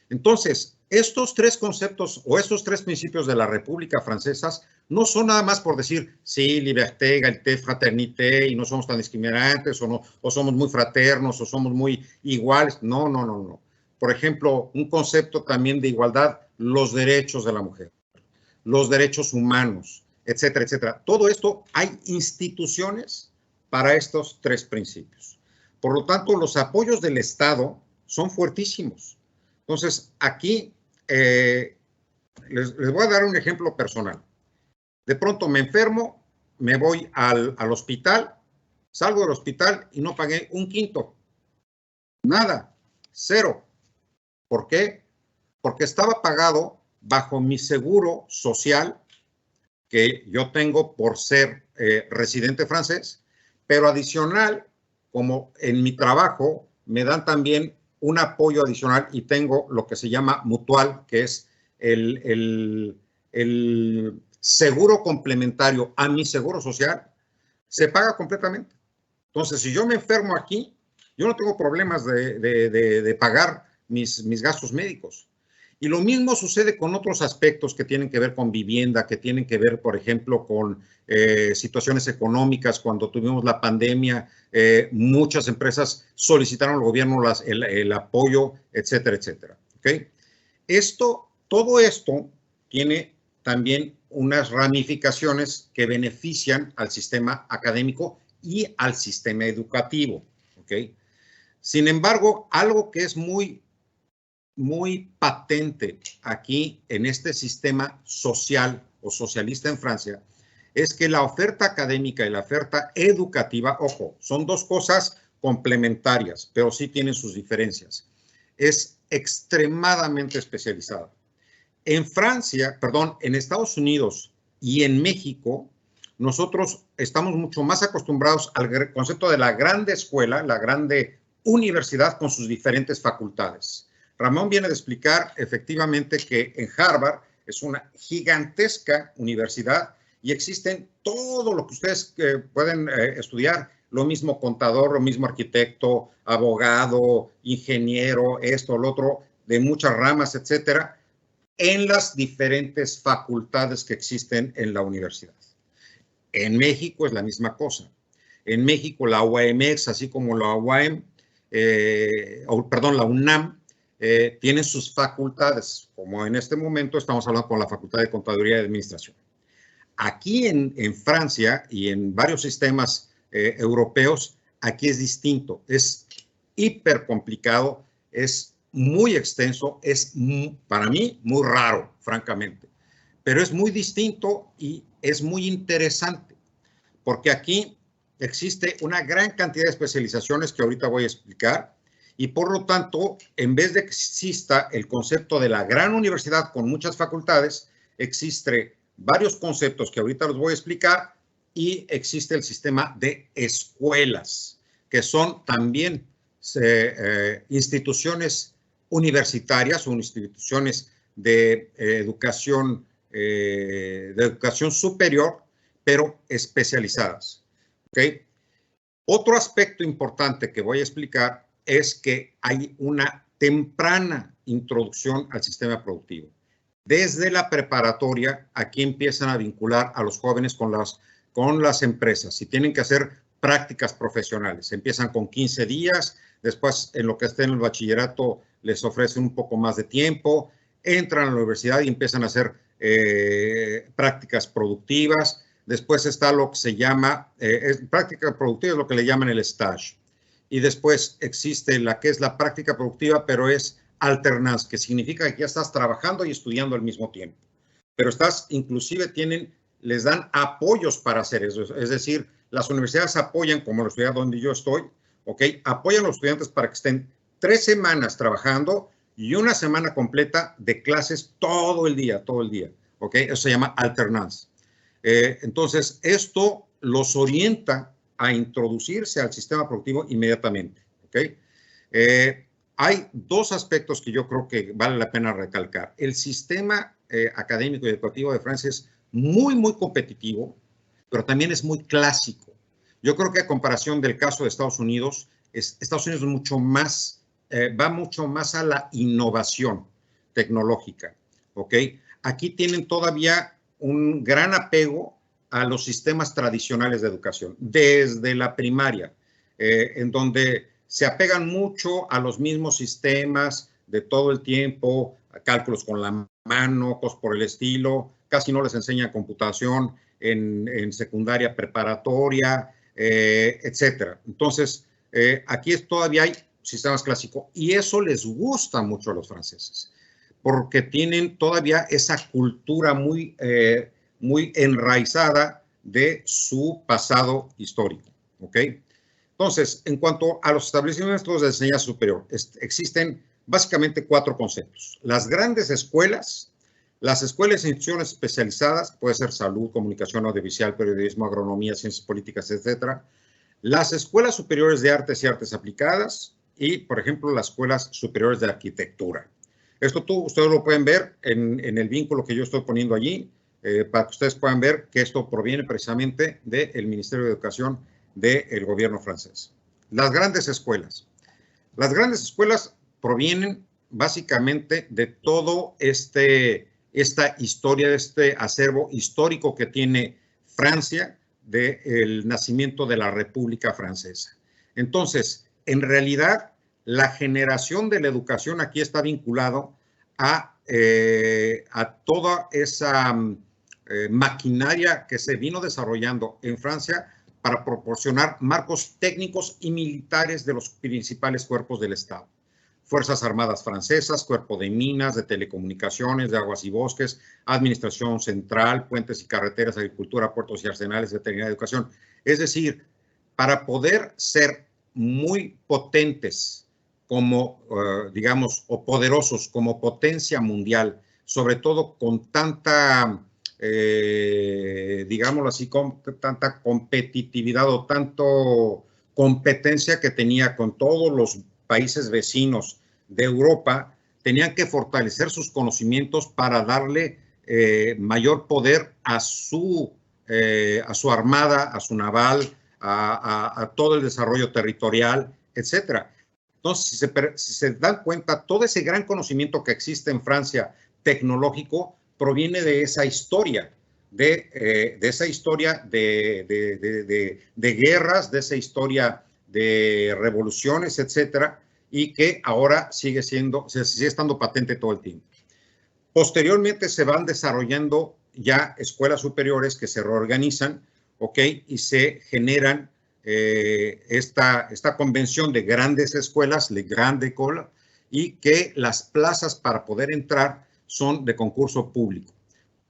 Entonces, estos tres conceptos o estos tres principios de la República Francesa no son nada más por decir, sí, liberté, égalité, fraternité, y no somos tan discriminantes, o somos muy fraternos, o somos muy iguales. No, no, no, no. Por ejemplo, un concepto también de igualdad, los derechos de la mujer, los derechos humanos, etcétera, etcétera. Todo esto, hay instituciones para estos tres principios. Por lo tanto, los apoyos del Estado son fuertísimos. Entonces, aquí les voy a dar un ejemplo personal. De pronto me enfermo, me voy al hospital, salgo del hospital y no pagué un quinto. Nada, cero. ¿Por qué? Porque estaba pagado bajo mi seguro social que yo tengo por ser residente francés, pero adicional, como en mi trabajo me dan también un apoyo adicional y tengo lo que se llama mutual, que es el seguro complementario a mi seguro social, se paga completamente. Entonces, si yo me enfermo aquí, yo no tengo problemas de pagar mis gastos médicos. Y lo mismo sucede con otros aspectos que tienen que ver con vivienda, que tienen que ver, por ejemplo, con situaciones económicas. Cuando tuvimos la pandemia, muchas empresas solicitaron al gobierno el apoyo, etcétera, etcétera. ¿Okay? Todo esto tiene también unas ramificaciones que benefician al sistema académico y al sistema educativo. ¿Okay? Sin embargo, algo que es muy patente aquí en este sistema social o socialista en Francia es que la oferta académica y la oferta educativa, ojo, son dos cosas complementarias, pero sí tienen sus diferencias. es extremadamente especializada. En Francia, perdón, en Estados Unidos y en México, nosotros estamos mucho más acostumbrados al concepto de la grande escuela, la grande universidad con sus diferentes facultades. Ramón viene de explicar efectivamente que en Harvard es una gigantesca universidad y existen todo lo que ustedes pueden estudiar, lo mismo contador, lo mismo arquitecto, abogado, ingeniero, esto, lo otro, de muchas ramas, etcétera, en las diferentes facultades que existen en la universidad. En México es la misma cosa. En México la UAMX, así como la UAM, la UNAM, tienen sus facultades, como en este momento estamos hablando con la Facultad de Contaduría y Administración. Aquí en Francia y en varios sistemas europeos, aquí es distinto, es hiper complicado, es muy extenso, es para mí muy raro, francamente, pero es muy distinto y es muy interesante, porque aquí existe una gran cantidad de especializaciones que ahorita voy a explicar y por lo tanto, en vez de que exista el concepto de la gran universidad con muchas facultades, existe varios conceptos que ahorita los voy a explicar y existe el sistema de escuelas, que son también instituciones universitarias o instituciones de educación superior, pero especializadas. ¿Okay? Otro aspecto importante que voy a explicar es que hay una temprana introducción al sistema productivo. Desde la preparatoria, aquí empiezan a vincular a los jóvenes con las empresas y tienen que hacer prácticas profesionales. Empiezan con 15 días, después en lo que esté en el bachillerato les ofrecen un poco más de tiempo, entran a la universidad y empiezan a hacer prácticas productivas. Después está lo que se llama, práctica productiva es lo que le llaman el stage. Y después existe la que es la práctica productiva, pero es alternance, que significa que ya estás trabajando y estudiando al mismo tiempo. Pero inclusive les dan apoyos para hacer eso. Es decir, las universidades apoyan, como la universidad donde yo estoy, ¿ok? Apoyan a los estudiantes para que estén 3 semanas trabajando y 1 semana completa de clases todo el día, ¿ok? Eso se llama alternance. Entonces, esto los orienta a introducirse al sistema productivo inmediatamente, ¿ok? Hay 2 aspectos que yo creo que vale la pena recalcar. El sistema académico y educativo de Francia es muy, muy competitivo, pero también es muy clásico. Yo creo que a comparación del caso de Estados Unidos, Estados Unidos va mucho más a la innovación tecnológica, ¿ok? Aquí tienen todavía un gran apego a los sistemas tradicionales de educación, desde la primaria, en donde se apegan mucho a los mismos sistemas de todo el tiempo, cálculos con la mano, cosas por el estilo, casi no les enseñan computación en secundaria preparatoria, etcétera. Entonces, aquí todavía hay sistemas clásicos y eso les gusta mucho a los franceses, porque tienen todavía esa cultura muy enraizada de su pasado histórico, ¿ok? Entonces, en cuanto a los establecimientos de enseñanza superior, existen básicamente 4 conceptos. Las grandes escuelas, las escuelas e instituciones especializadas, puede ser salud, comunicación audiovisual, periodismo, agronomía, ciencias políticas, etcétera. Las escuelas superiores de artes y artes aplicadas y, por ejemplo, las escuelas superiores de arquitectura. Esto ustedes lo pueden ver en el vínculo que yo estoy poniendo allí, para que ustedes puedan ver que esto proviene precisamente del Ministerio de Educación del gobierno francés. Las grandes escuelas. Las grandes escuelas provienen básicamente de todo esta historia, de este acervo histórico que tiene Francia del nacimiento de la República Francesa. Entonces, en realidad, la generación de la educación aquí está vinculado a toda esa maquinaria que se vino desarrollando en Francia para proporcionar marcos técnicos y militares de los principales cuerpos del Estado. Fuerzas Armadas Francesas, Cuerpo de Minas, de Telecomunicaciones, de Aguas y Bosques, Administración Central, Puentes y Carreteras, Agricultura, Puertos y Arsenales, Veterinaria y Educación. Es decir, para poder ser muy potentes como, digamos, o poderosos como potencia mundial, sobre todo con tanta, digámoslo así, con tanta competitividad o tanto competencia que tenía con todos los países vecinos de Europa, tenían que fortalecer sus conocimientos para darle mayor poder a su armada, a su naval, a todo el desarrollo territorial, etcétera. Entonces, si se dan cuenta, todo ese gran conocimiento que existe en Francia tecnológico proviene de esa historia, de esa historia de guerras, de esa historia de revoluciones, etcétera, y que ahora sigue estando patente todo el tiempo. Posteriormente se van desarrollando ya escuelas superiores que se reorganizan, ¿ok? Y se generan esta convención de grandes escuelas, les grandes écoles, y que las plazas para poder entrar son de concurso público,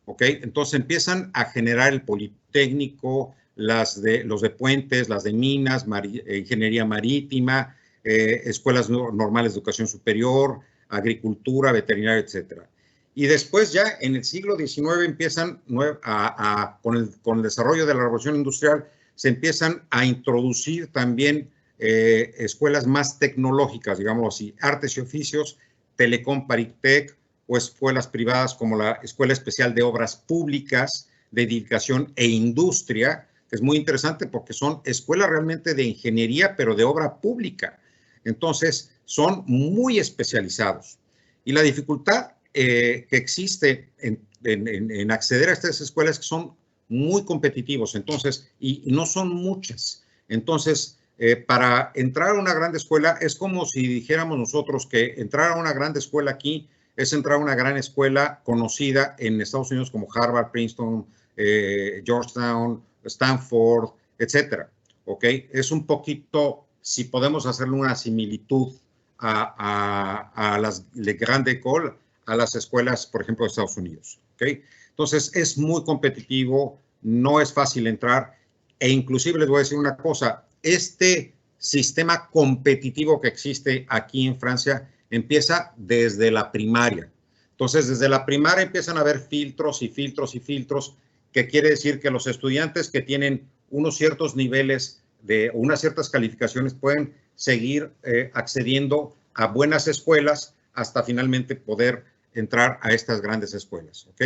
¿ok? Entonces empiezan a generar el Politécnico, los de puentes, las de minas, ingeniería marítima, escuelas normales de educación superior, agricultura, veterinaria, etcétera. Y después ya en el siglo XIX empiezan, con el desarrollo de la revolución industrial, se empiezan a introducir también escuelas más tecnológicas, digamos así, artes y oficios, Telecom Paritec, o escuelas privadas como la Escuela Especial de Obras Públicas, de Edificación e Industria, que es muy interesante porque son escuelas realmente de ingeniería, pero de obra pública. Entonces, son muy especializados. Y la dificultad que existe en acceder a estas escuelas es que son muy competitivos, entonces, y no son muchas. Entonces, para entrar a una gran escuela, es como si dijéramos nosotros que entrar a una gran escuela aquí es entrar a una gran escuela conocida en Estados Unidos como Harvard, Princeton, Georgetown, Stanford, etcétera. ¿Ok? Es un poquito, si podemos hacerle una similitud a las grandes écoles, a las escuelas, por ejemplo, de Estados Unidos. ¿Ok? Entonces, es muy competitivo, no es fácil entrar, e inclusive les voy a decir una cosa, este sistema competitivo que existe aquí en Francia empieza desde la primaria. Entonces, desde la primaria empiezan a haber filtros y filtros y filtros, que quiere decir que los estudiantes que tienen unos ciertos niveles de unas ciertas calificaciones pueden seguir accediendo a buenas escuelas hasta finalmente poder entrar a estas grandes escuelas, ¿ok?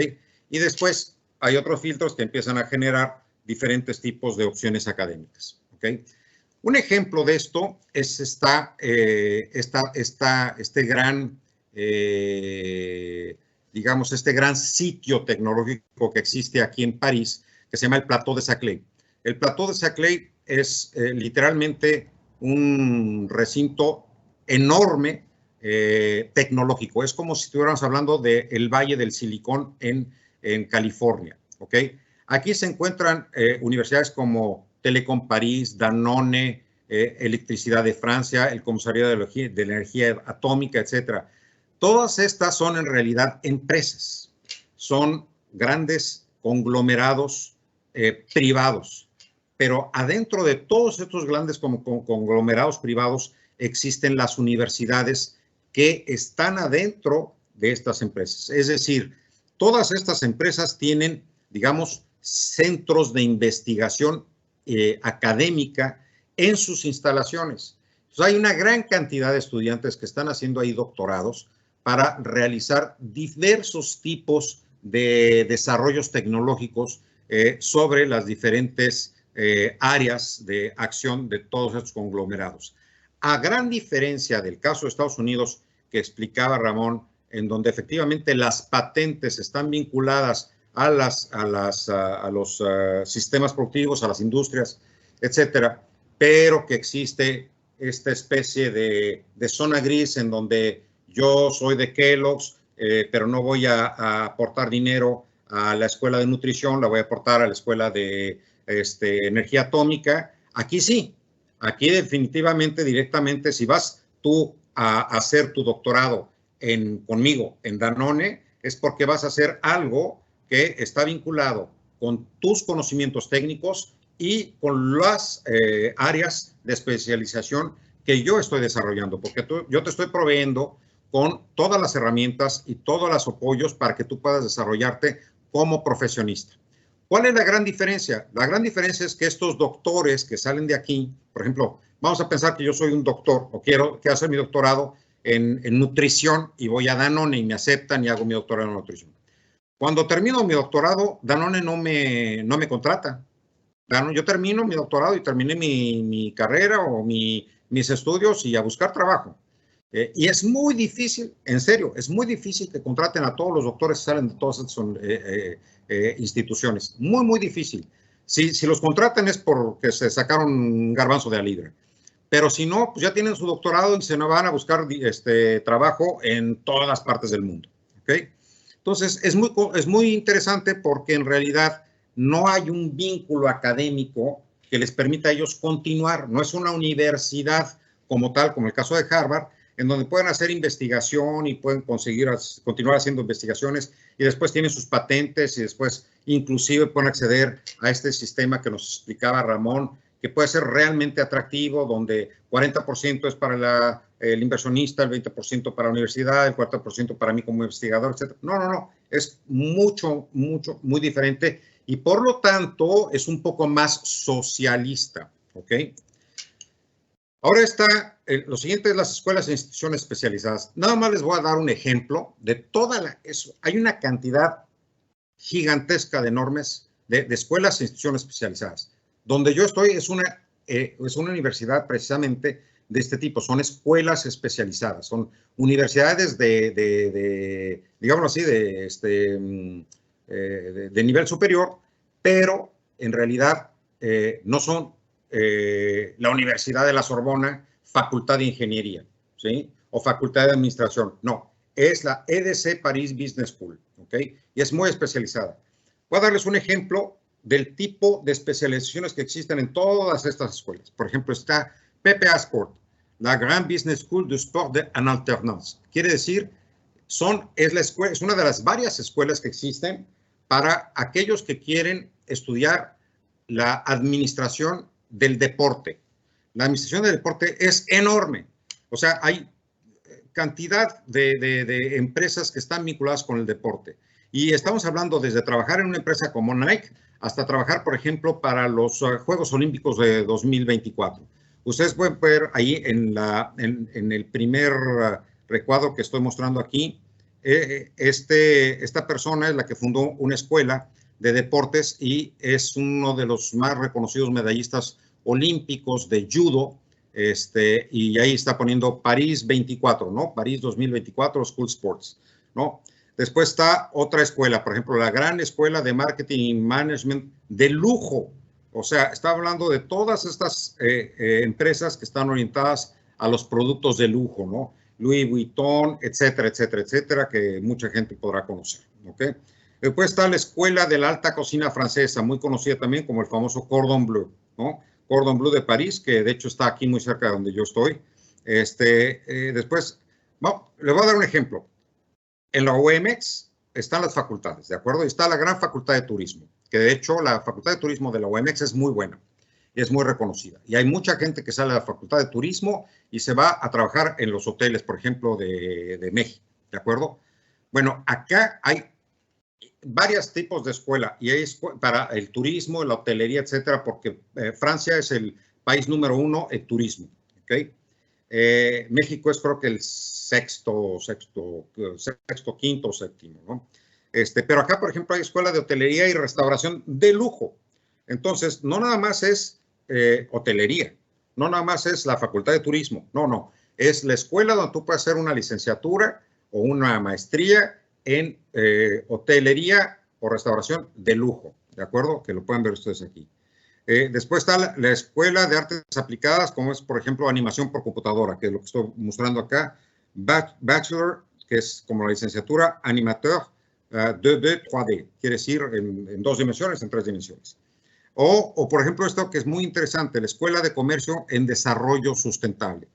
Y después hay otros filtros que empiezan a generar diferentes tipos de opciones académicas, ¿ok? Un ejemplo de esto es digamos, este gran sitio tecnológico que existe aquí en París, que se llama el Plateau de Saclay. El Plateau de Saclay es literalmente un recinto enorme tecnológico. Es como si estuviéramos hablando del Valle del Silicón en California, ¿ok? Aquí se encuentran universidades como Telecom París, Danone, Electricidad de Francia, el Comisariado de Energía Atómica, etcétera. Todas estas son en realidad empresas, son grandes conglomerados privados, pero adentro de todos estos grandes conglomerados privados existen las universidades que están adentro de estas empresas. Es decir, todas estas empresas tienen, digamos, centros de investigación académica en sus instalaciones. Entonces, hay una gran cantidad de estudiantes que están haciendo ahí doctorados para realizar diversos tipos de desarrollos tecnológicos sobre las diferentes áreas de acción de todos estos conglomerados. A gran diferencia del caso de Estados Unidos que explicaba Ramón, en donde efectivamente las patentes están vinculadas a los sistemas productivos, a las industrias, etcétera, pero que existe esta especie de zona gris en donde yo soy de Kellogg's, pero no voy a aportar dinero a la escuela de nutrición, la voy a aportar a la escuela de energía atómica. Aquí sí, aquí definitivamente, directamente, si vas tú a hacer tu doctorado conmigo en Danone, es porque vas a hacer algo que está vinculado con tus conocimientos técnicos y con las áreas de especialización que yo estoy desarrollando, porque yo te estoy proveyendo con todas las herramientas y todos los apoyos para que tú puedas desarrollarte como profesionista. ¿Cuál es la gran diferencia? La gran diferencia es que estos doctores que salen de aquí, por ejemplo, vamos a pensar que yo soy un doctor o quiero hacer mi doctorado en nutrición y voy a Danone y me aceptan y hago mi doctorado en nutrición. Cuando termino mi doctorado, Danone no me contrata. Yo termino mi doctorado y terminé mi carrera o mis estudios y a buscar trabajo. Y es muy difícil, en serio, es muy difícil que contraten a todos los doctores que salen de todas estas instituciones. Muy, muy difícil. Si los contratan es porque se sacaron un garbanzo de la libra. Pero si no, pues ya tienen su doctorado y se van a buscar trabajo en todas las partes del mundo. ¿Okay? Entonces, es muy interesante porque en realidad no hay un vínculo académico que les permita a ellos continuar. No es una universidad como tal, como el caso de Harvard, en donde pueden hacer investigación y pueden continuar haciendo investigaciones y después tienen sus patentes y después inclusive pueden acceder a este sistema que nos explicaba Ramón, que puede ser realmente atractivo, donde 40% es para el inversionista, el 20% para la universidad, el 40% para mí como investigador, etc. No, es muy diferente y por lo tanto es un poco más socialista, ¿ok? Ahora está, lo siguiente es las escuelas e instituciones especializadas. Nada más les voy a dar un ejemplo de hay una cantidad gigantesca de enormes de escuelas e instituciones especializadas. Donde yo estoy es una universidad precisamente de este tipo, son escuelas especializadas, son universidades digámoslo así, de nivel superior, pero en realidad no son la Universidad de la Sorbona, Facultad de Ingeniería, ¿sí? O Facultad de Administración, no, es la EDC Paris Business School, ¿ok? Y es muy especializada. Voy a darles un ejemplo del tipo de especializaciones que existen en todas estas escuelas. Por ejemplo, está PPA Sport, la Grand Business School du Sport en Alternance. Quiere decir, es una de las varias escuelas que existen para aquellos que quieren estudiar la administración del deporte. La administración del deporte es enorme. O sea, hay cantidad de empresas que están vinculadas con el deporte. Y estamos hablando desde trabajar en una empresa como Nike hasta trabajar, por ejemplo, para los Juegos Olímpicos de 2024. Ustedes pueden ver ahí en el primer recuadro que estoy mostrando aquí, esta persona es la que fundó una escuela de deportes y es uno de los más reconocidos medallistas olímpicos de judo, y ahí está poniendo París 24, ¿no? París 2024 School Sports, ¿no? Después está otra escuela, por ejemplo, la Gran Escuela de Marketing y Management de lujo. O sea, está hablando de todas estas empresas que están orientadas a los productos de lujo, ¿no? Louis Vuitton, etcétera, etcétera, etcétera, que mucha gente podrá conocer, ¿ok? Después está la Escuela de la Alta Cocina Francesa, muy conocida también como el famoso Cordon Bleu, ¿no? Cordon Bleu de París, que de hecho está aquí muy cerca de donde yo estoy. Después, le voy a dar un ejemplo. En la OMX están las facultades, ¿de acuerdo? Y está la Gran Facultad de Turismo, que de hecho la Facultad de Turismo de la OMX es muy buena y es muy reconocida. Y hay mucha gente que sale de la Facultad de Turismo y se va a trabajar en los hoteles, por ejemplo, de México, ¿de acuerdo? Bueno, acá hay varios tipos de escuela y hay para el turismo, la hotelería, etcétera, porque Francia es el país número 1 en turismo, ¿ok? México es creo que el sexto, quinto, séptimo, ¿no? Pero acá, por ejemplo, hay escuela de hotelería y restauración de lujo. Entonces, no nada más es hotelería, no nada más es la facultad de turismo, no, es la escuela donde tú puedes hacer una licenciatura o una maestría en hotelería o restauración de lujo, ¿de acuerdo? Que lo pueden ver ustedes aquí. Después está la Escuela de Artes Aplicadas, como es, por ejemplo, animación por computadora, que es lo que estoy mostrando acá. Bachelor, que es como la licenciatura, animateur 2D, 3D, quiere decir en 2 dimensiones, en 3 dimensiones. O, por ejemplo, esto que es muy interesante, la Escuela de Comercio en Desarrollo Sustentable.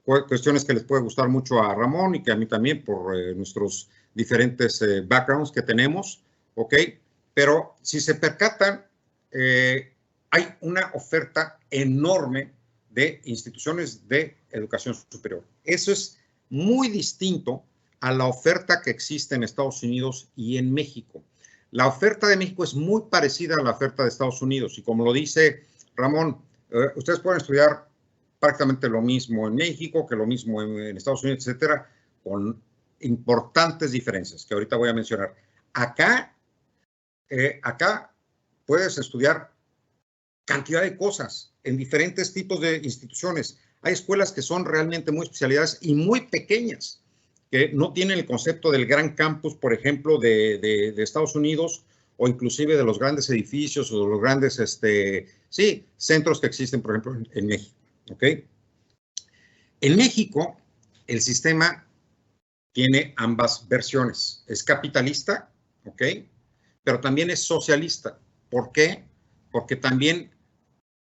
Cuestiones que les puede gustar mucho a Ramón y que a mí también por nuestros diferentes backgrounds que tenemos, ¿ok? Pero si se percatan, hay una oferta enorme de instituciones de educación superior. Eso es muy distinto a la oferta que existe en Estados Unidos y en México. La oferta de México es muy parecida a la oferta de Estados Unidos y como lo dice Ramón, ustedes pueden estudiar prácticamente lo mismo en México que lo mismo en Estados Unidos, etcétera, con importantes diferencias que ahorita voy a mencionar. Acá puedes estudiar cantidad de cosas en diferentes tipos de instituciones. Hay escuelas que son realmente muy especializadas y muy pequeñas, que no tienen el concepto del gran campus, por ejemplo, de Estados Unidos, o inclusive de los grandes edificios o de los grandes centros que existen, por ejemplo, en México. ¿Ok? En México, el sistema tiene ambas versiones. Es capitalista, ¿ok? Pero también es socialista. ¿Por qué? Porque también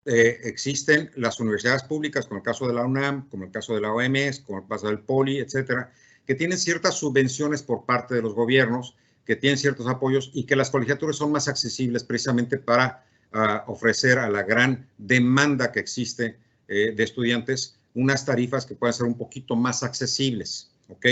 existen las universidades públicas, como el caso de la UNAM, como el caso de la OMS, como el caso del POLI, etcétera, que tienen ciertas subvenciones por parte de los gobiernos, que tienen ciertos apoyos y que las colegiaturas son más accesibles precisamente para ofrecer a la gran demanda que existe de estudiantes unas tarifas que puedan ser un poquito más accesibles, ¿ok?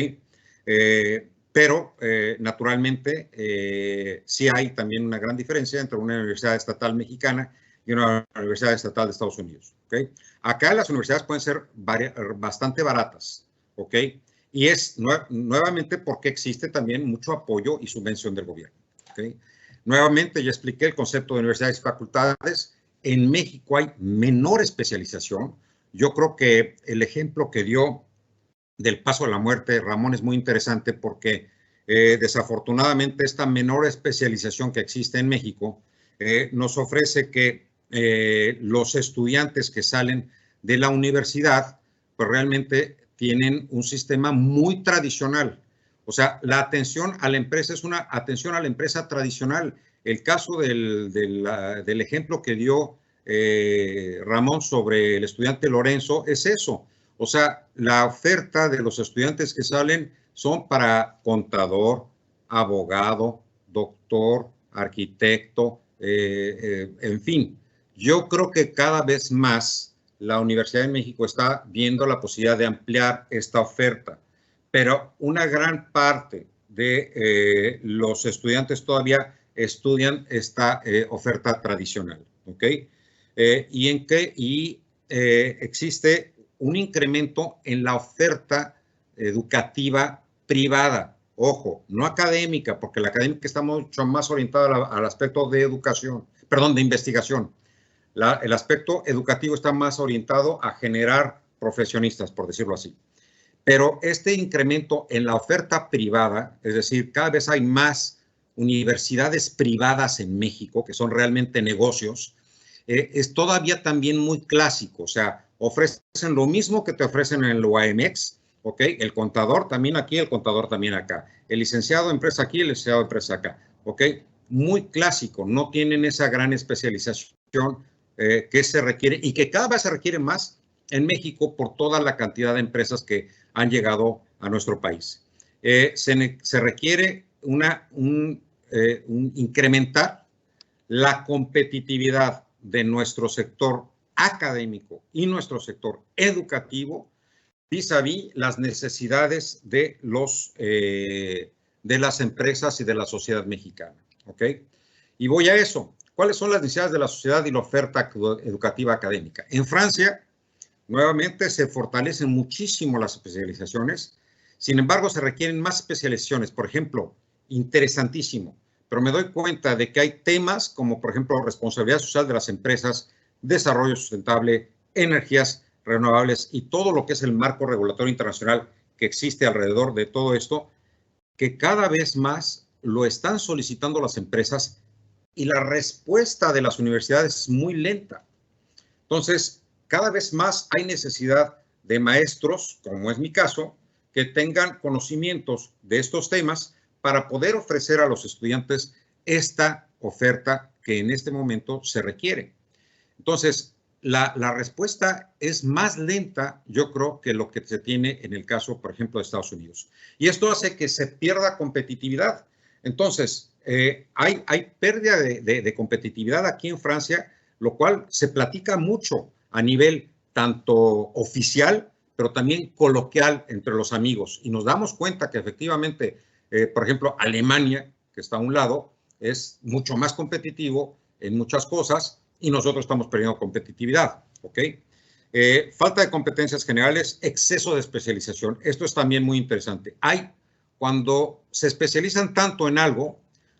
Pero naturalmente sí hay también una gran diferencia entre una universidad estatal mexicana y una universidad estatal de Estados Unidos, ¿ok? Acá las universidades pueden ser bastante baratas, ¿ok? Y es nuevamente porque existe también mucho apoyo y subvención del gobierno, ¿ok? Nuevamente ya expliqué el concepto de universidades y facultades. En México hay menor especialización. Yo creo que el ejemplo que dio del paso a la muerte, Ramón, es muy interesante porque desafortunadamente esta menor especialización que existe en México nos ofrece que los estudiantes que salen de la universidad pues realmente tienen un sistema muy tradicional. O sea, la atención a la empresa es una atención a la empresa tradicional. El caso del ejemplo que dio Ramón sobre el estudiante Lorenzo es eso. O sea, la oferta de los estudiantes que salen son para contador, abogado, doctor, arquitecto, en fin. Yo creo que cada vez más la Universidad de México está viendo la posibilidad de ampliar esta oferta, pero una gran parte de los estudiantes todavía estudian esta oferta tradicional, ¿ok? Existe un incremento en la oferta educativa privada. Ojo, no académica, porque la académica está mucho más orientada al aspecto de educación, perdón, de investigación. El aspecto educativo está más orientado a generar profesionistas, por decirlo así. Pero este incremento en la oferta privada, es decir, cada vez hay más universidades privadas en México, que son realmente negocios, es todavía también muy clásico. O sea, ofrecen lo mismo que te ofrecen en el UAMX, ¿ok? El contador también aquí, el contador también acá. El licenciado de empresa aquí, el licenciado de empresa acá, ¿ok? Muy clásico, no tienen esa gran especialización que se requiere y que cada vez se requiere más en México por toda la cantidad de empresas que han llegado a nuestro país. Se requiere incrementar la competitividad de nuestro sector académico y nuestro sector educativo vis-a-vis las necesidades de las empresas y de la sociedad mexicana, ¿ok? Y voy a eso. ¿Cuáles son las necesidades de la sociedad y la oferta educativa académica? En Francia, nuevamente, se fortalecen muchísimo las especializaciones. Sin embargo, se requieren más especializaciones. Por ejemplo, interesantísimo, pero me doy cuenta de que hay temas como, por ejemplo, responsabilidad social de las empresas, desarrollo sustentable, energías renovables y todo lo que es el marco regulatorio internacional que existe alrededor de todo esto, que cada vez más lo están solicitando las empresas y la respuesta de las universidades es muy lenta. Entonces, cada vez más hay necesidad de maestros, como es mi caso, que tengan conocimientos de estos temas para poder ofrecer a los estudiantes esta oferta que en este momento se requiere. Entonces, la respuesta es más lenta, yo creo, que lo que se tiene en el caso, por ejemplo, de Estados Unidos. Y esto hace que se pierda competitividad. Entonces, hay pérdida de competitividad aquí en Francia, lo cual se platica mucho a nivel tanto oficial, pero también coloquial entre los amigos. Y nos damos cuenta que efectivamente, por ejemplo, Alemania, que está a un lado, es mucho más competitivo en muchas cosas y nosotros estamos perdiendo competitividad, ¿ok? Falta de competencias generales, exceso de especialización. Esto es también muy interesante. Cuando se especializan tanto en algo,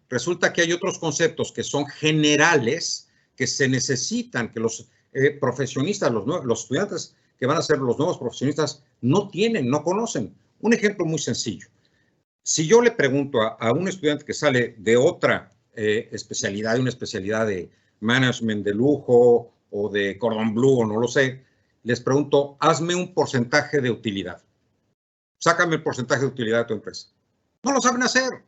resulta que hay otros conceptos que son generales, que se necesitan, que los profesionistas, los estudiantes que van a ser los nuevos profesionistas no tienen, no conocen. Un ejemplo muy sencillo. Si yo le pregunto a un estudiante que sale de otra especialidad, de una especialidad de management de lujo o de cordon bleu o no lo sé, les pregunto, hazme un porcentaje de utilidad. Sácame el porcentaje de utilidad de tu empresa. No lo saben hacer.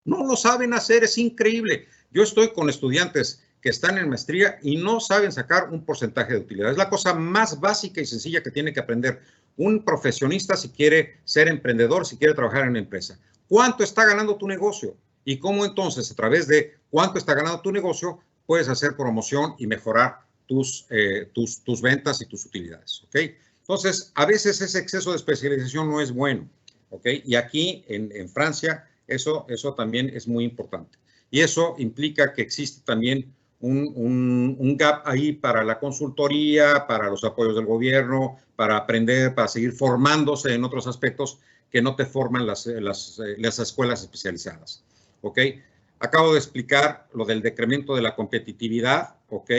No lo saben hacer, es increíble. Yo estoy con estudiantes que están en maestría y no saben sacar un porcentaje de utilidad. Es la cosa más básica y sencilla que tiene que aprender un profesionista si quiere ser emprendedor, si quiere trabajar en una empresa. ¿Cuánto está ganando tu negocio? Y cómo entonces, a través de cuánto está ganando tu negocio, puedes hacer promoción y mejorar tus ventas y tus utilidades, ¿ok? Entonces, a veces ese exceso de especialización no es bueno, ¿ok? Y aquí en Francia eso también es muy importante. Y eso implica que existe también un gap ahí para la consultoría, para los apoyos del gobierno, para aprender, para seguir formándose en otros aspectos que no te forman las escuelas especializadas, ¿ok? Acabo de explicar lo del decremento de la competitividad, ¿ok?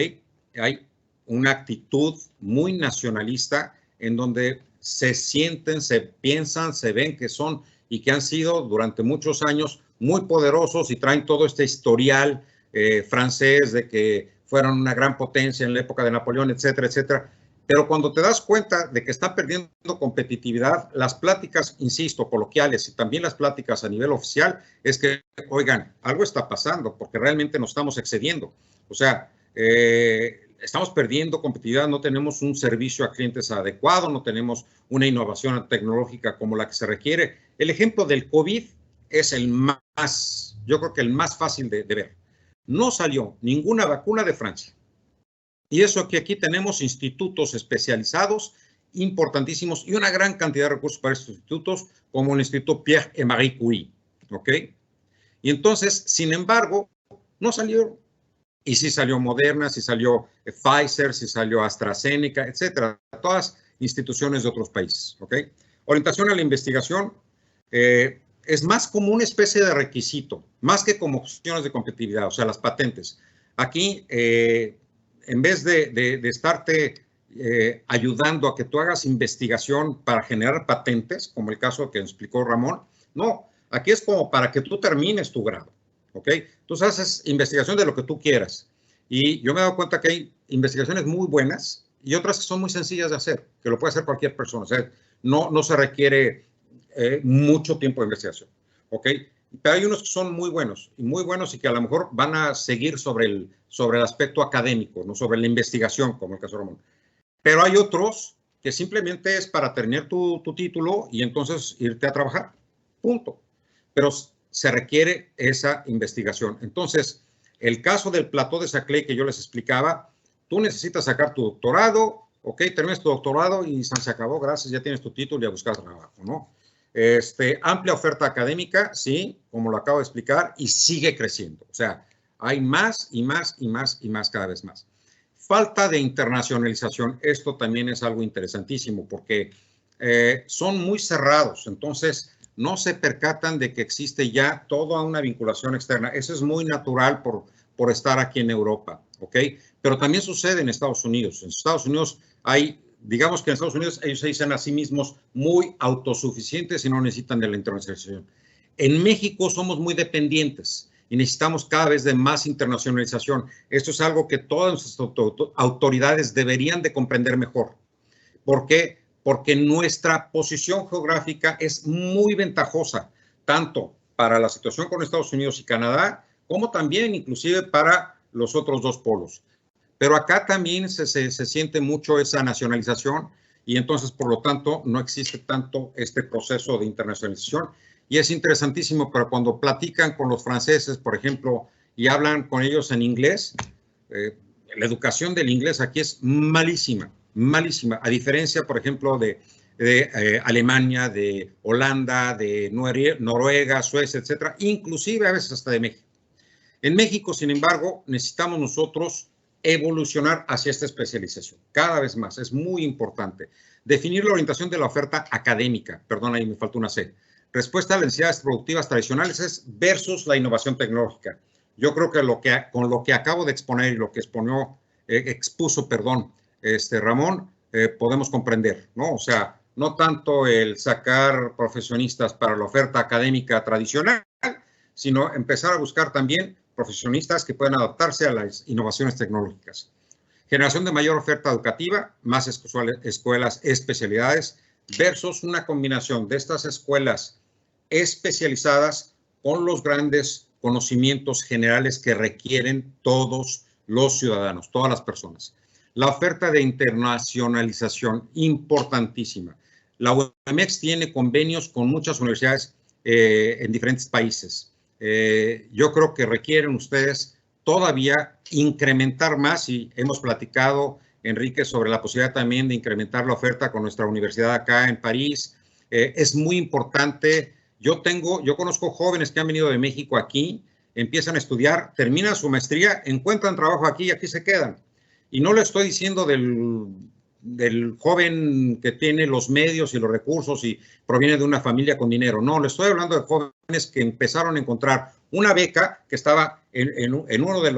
Hay una actitud muy nacionalista en donde se sienten, se piensan, se ven que son y que han sido durante muchos años muy poderosos y traen todo este historial francés de que fueron una gran potencia en la época de Napoleón, etcétera, etcétera. Pero cuando te das cuenta de que están perdiendo competitividad, las pláticas, insisto, coloquiales y también las pláticas a nivel oficial, es que, oigan, algo está pasando porque realmente nos estamos excediendo. O sea, estamos perdiendo competitividad, no tenemos un servicio a clientes adecuado, no tenemos una innovación tecnológica como la que se requiere. El ejemplo del COVID es el más, yo creo que el más fácil de ver. No salió ninguna vacuna de Francia. Y eso que aquí tenemos institutos especializados importantísimos y una gran cantidad de recursos para estos institutos, como el Instituto Pierre et Marie Curie, ¿ok? Y entonces, sin embargo, no salió. Y sí salió Moderna, sí salió Pfizer, sí salió AstraZeneca, etcétera. Todas instituciones de otros países, ¿ok? Orientación a la investigación es más como una especie de requisito, más que como opciones de competitividad, o sea, las patentes. Aquí, en vez de estarte ayudando a que tú hagas investigación para generar patentes, como el caso que explicó Ramón, no, aquí es como para que tú termines tu grado, ¿ok? Tú haces investigación de lo que tú quieras. Y yo me he dado cuenta que hay investigaciones muy buenas y otras que son muy sencillas de hacer, que lo puede hacer cualquier persona. O sea, no se requiere mucho tiempo de investigación, ¿ok? Pero hay unos que son muy buenos y que a lo mejor van a seguir sobre el aspecto académico, no sobre la investigación, como el caso de Ramón. Pero hay otros que simplemente es para tener tu título y entonces irte a trabajar, punto. Pero se requiere esa investigación. Entonces, el caso del Plateau de Saclay que yo les explicaba, tú necesitas sacar tu doctorado, ok, terminas tu doctorado y se acabó, gracias, ya tienes tu título y a buscar trabajo, ¿no? Amplia oferta académica, sí, como lo acabo de explicar, y sigue creciendo. O sea, hay más y más y más y más cada vez más. Falta de internacionalización, esto también es algo interesantísimo porque son muy cerrados, entonces no se percatan de que existe ya toda una vinculación externa. Eso es muy natural por estar aquí en Europa, ¿ok? Pero también sucede en Estados Unidos. En Estados Unidos hay, digamos que en Estados Unidos ellos se dicen a sí mismos muy autosuficientes y no necesitan de la internacionalización. En México somos muy dependientes y necesitamos cada vez de más internacionalización. Esto es algo que todas nuestras autoridades deberían de comprender mejor. ¿Por qué? Porque nuestra posición geográfica es muy ventajosa, tanto para la situación con Estados Unidos y Canadá, como también inclusive para los otros dos polos. Pero acá también se siente mucho esa nacionalización y entonces, por lo tanto, no existe tanto este proceso de internacionalización. Y es interesantísimo, pero cuando platican con los franceses, por ejemplo, y hablan con ellos en inglés, la educación del inglés aquí es malísima, malísima, a diferencia, por ejemplo, de Alemania, de Holanda, de Noruega, Suecia, etcétera, inclusive a veces hasta de México. En México, sin embargo, necesitamos nosotros evolucionar hacia esta especialización, cada vez más, es muy importante. Definir la orientación de la oferta académica, perdón, ahí me falta una C. Respuesta a las necesidades productivas tradicionales es versus la innovación tecnológica. Yo creo que con lo que acabo de exponer y lo que expuso, Ramón, podemos comprender, ¿no? O sea, no tanto el sacar profesionistas para la oferta académica tradicional, sino empezar a buscar también profesionistas que puedan adaptarse a las innovaciones tecnológicas. Generación de mayor oferta educativa, más escuelas, especialidades, versus una combinación de estas escuelas especializadas con los grandes conocimientos generales que requieren todos los ciudadanos, todas las personas. La oferta de internacionalización, importantísima. La UEMEX tiene convenios con muchas universidades en diferentes países. Yo creo que requieren ustedes todavía incrementar más, y hemos platicado, Enrique, sobre la posibilidad también de incrementar la oferta con nuestra universidad acá en París. Es muy importante. Yo conozco jóvenes que han venido de México aquí, empiezan a estudiar, terminan su maestría, encuentran trabajo aquí y aquí se quedan. Y no le estoy diciendo del joven que tiene los medios y los recursos y proviene de una familia con dinero. No, le estoy hablando de jóvenes que empezaron a encontrar una beca que estaba en uno de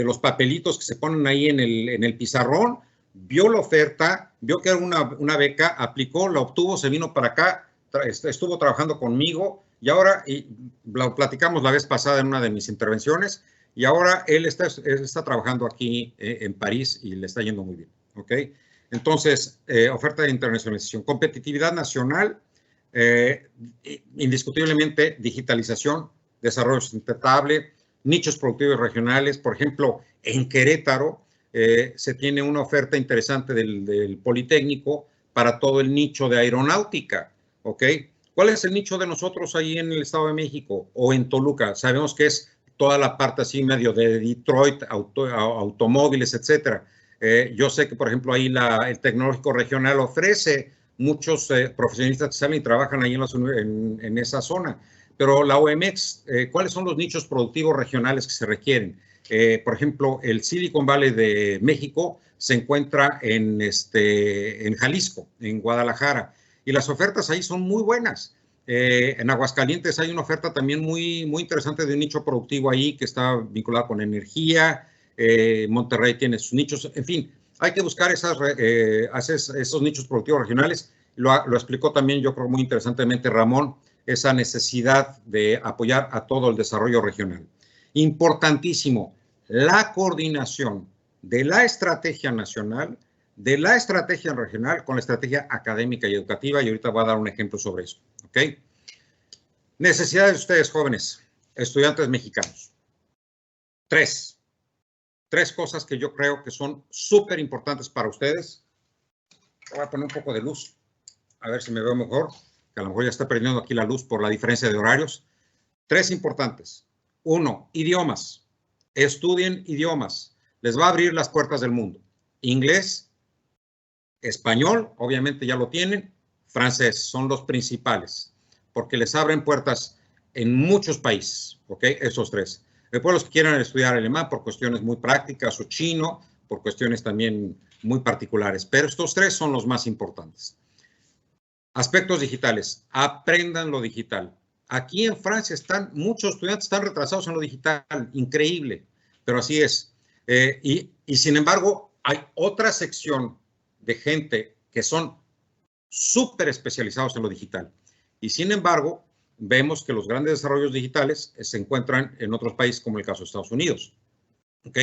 los papelitos que se ponen ahí en el pizarrón, vio la oferta, vio que era una beca, aplicó, la obtuvo, se vino para acá, estuvo trabajando conmigo y ahora, y lo platicamos la vez pasada en una de mis intervenciones, y ahora él está trabajando aquí en París y le está yendo muy bien, ¿ok? Entonces, oferta de internacionalización, competitividad nacional, indiscutiblemente digitalización, desarrollo sustentable, nichos productivos regionales. Por ejemplo, en Querétaro se tiene una oferta interesante del Politécnico para todo el nicho de aeronáutica, ¿ok? ¿Cuál es el nicho de nosotros ahí en el Estado de México o en Toluca? Sabemos que es toda la parte así medio de Detroit, automóviles, etcétera. Yo sé que, por ejemplo, ahí el Tecnológico Regional ofrece muchos profesionistas que salen y trabajan ahí en esa zona. Pero la UEMEX, ¿cuáles son los nichos productivos regionales que se requieren? Por ejemplo, el Silicon Valley de México se encuentra en Jalisco, en Guadalajara, y las ofertas ahí son muy buenas. En Aguascalientes hay una oferta también muy, muy interesante de un nicho productivo ahí que está vinculado con energía. Monterrey tiene sus nichos. En fin, hay que buscar esos nichos productivos regionales. Lo explicó también, yo creo, muy interesantemente Ramón, esa necesidad de apoyar a todo el desarrollo regional. Importantísimo, la coordinación de la estrategia nacional, de la estrategia regional con la estrategia académica y educativa, y ahorita voy a dar un ejemplo sobre eso, ¿ok? Necesidades de ustedes, jóvenes, estudiantes mexicanos. Tres cosas que yo creo que son súper importantes para ustedes. Voy a poner un poco de luz, a ver si me veo mejor, que a lo mejor ya está perdiendo aquí la luz por la diferencia de horarios. Tres importantes. Uno, idiomas. Estudien idiomas. Les va a abrir las puertas del mundo. Inglés, español, obviamente ya lo tienen, francés, son los principales, porque les abren puertas en muchos países, ¿ok? Esos tres. Después los que quieran estudiar alemán por cuestiones muy prácticas o chino, por cuestiones también muy particulares, pero estos tres son los más importantes. Aspectos digitales, aprendan lo digital. Aquí en Francia muchos estudiantes están retrasados en lo digital, increíble, pero así es. Y sin embargo, hay otra sección de gente que son súper especializados en lo digital. Y sin embargo, vemos que los grandes desarrollos digitales se encuentran en otros países, como el caso de Estados Unidos. ¿Ok?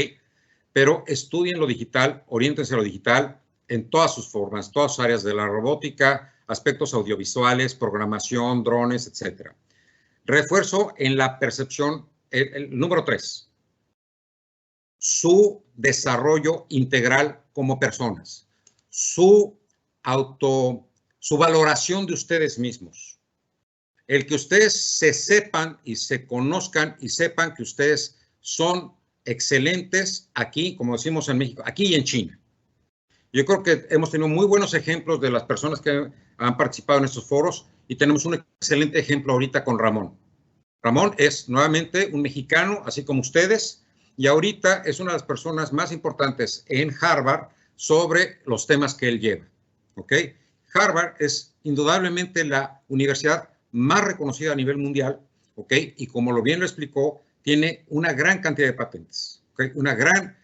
Pero estudien lo digital, oriéntense a lo digital en todas sus formas, todas sus áreas de la robótica, aspectos audiovisuales, programación, drones, etc. Refuerzo en la percepción, el número 3, su desarrollo integral como personas, su valoración de ustedes mismos. El que ustedes se sepan y se conozcan y sepan que ustedes son excelentes aquí, como decimos en México, aquí y en China. Yo creo que hemos tenido muy buenos ejemplos de las personas que han participado en estos foros y tenemos un excelente ejemplo ahorita con Ramón. Ramón es nuevamente un mexicano, así como ustedes, y ahorita es una de las personas más importantes en Harvard sobre los temas que él lleva. ¿Ok? Harvard es indudablemente la universidad más reconocida a nivel mundial, ¿ok? Y como bien lo explicó, tiene una gran cantidad de patentes, ¿ok? Una gran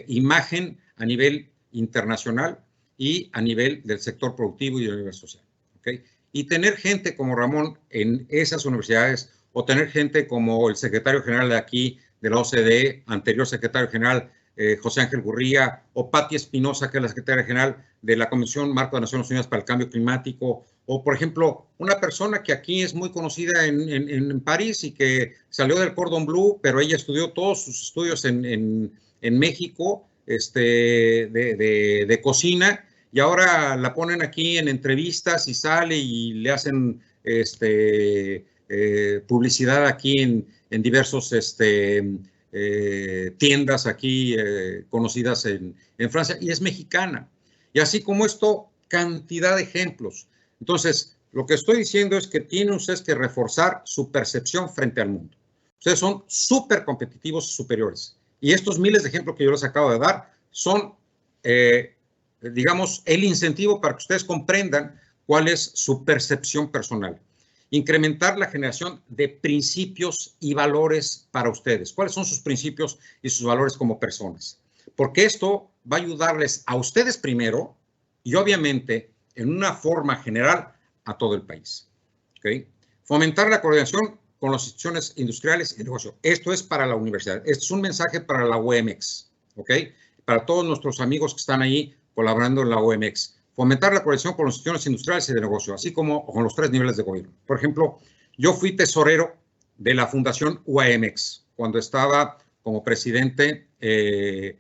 imagen a nivel internacional y a nivel del sector productivo y a nivel social, ¿ok? Y tener gente como Ramón en esas universidades o tener gente como el secretario general de aquí, de la OCDE, anterior secretario general José Ángel Gurría, o Patti Espinosa, que es la secretaria general de la Comisión Marco de Naciones Unidas para el Cambio Climático, o por ejemplo, una persona que aquí es muy conocida en París y que salió del Cordon Bleu, pero ella estudió todos sus estudios en México, de cocina, y ahora la ponen aquí en entrevistas y sale y le hacen publicidad aquí en diversos tiendas aquí conocidas en Francia, y es mexicana. Y así como esto, cantidad de ejemplos. Entonces, lo que estoy diciendo es que tienen ustedes que reforzar su percepción frente al mundo. Ustedes son súper competitivos y superiores. Y estos miles de ejemplos que yo les acabo de dar son, digamos, el incentivo para que ustedes comprendan cuál es su percepción personal. Incrementar la generación de principios y valores para ustedes. ¿Cuáles son sus principios y sus valores como personas? Porque esto va a ayudarles a ustedes primero y obviamente en una forma general a todo el país. ¿Okay? Fomentar la coordinación con las instituciones industriales y de negocio. Esto es para la universidad. Esto es un mensaje para la UMX. ¿Ok? Para todos nuestros amigos que están ahí colaborando en la UMX. Fomentar la coordinación con las instituciones industriales y de negocio, así como con los 3 niveles de gobierno. Por ejemplo, yo fui tesorero de la Fundación UAMX cuando estaba como presidente el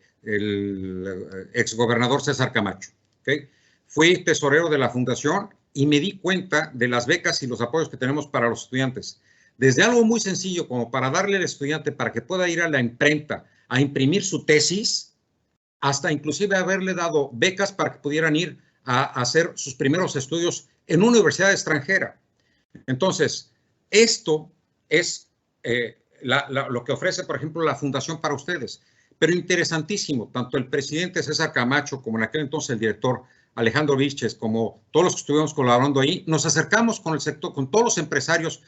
exgobernador César Camacho. ¿Okay? Fui tesorero de la fundación y me di cuenta de las becas y los apoyos que tenemos para los estudiantes. Desde algo muy sencillo como para darle al estudiante para que pueda ir a la imprenta a imprimir su tesis, hasta inclusive haberle dado becas para que pudieran ir a hacer sus primeros estudios en una universidad extranjera. Entonces, esto es lo que ofrece, por ejemplo, la Fundación para ustedes. Pero interesantísimo, tanto el presidente César Camacho como en aquel entonces el director Alejandro Vilches, como todos los que estuvimos colaborando ahí, nos acercamos con el sector, con todos los empresarios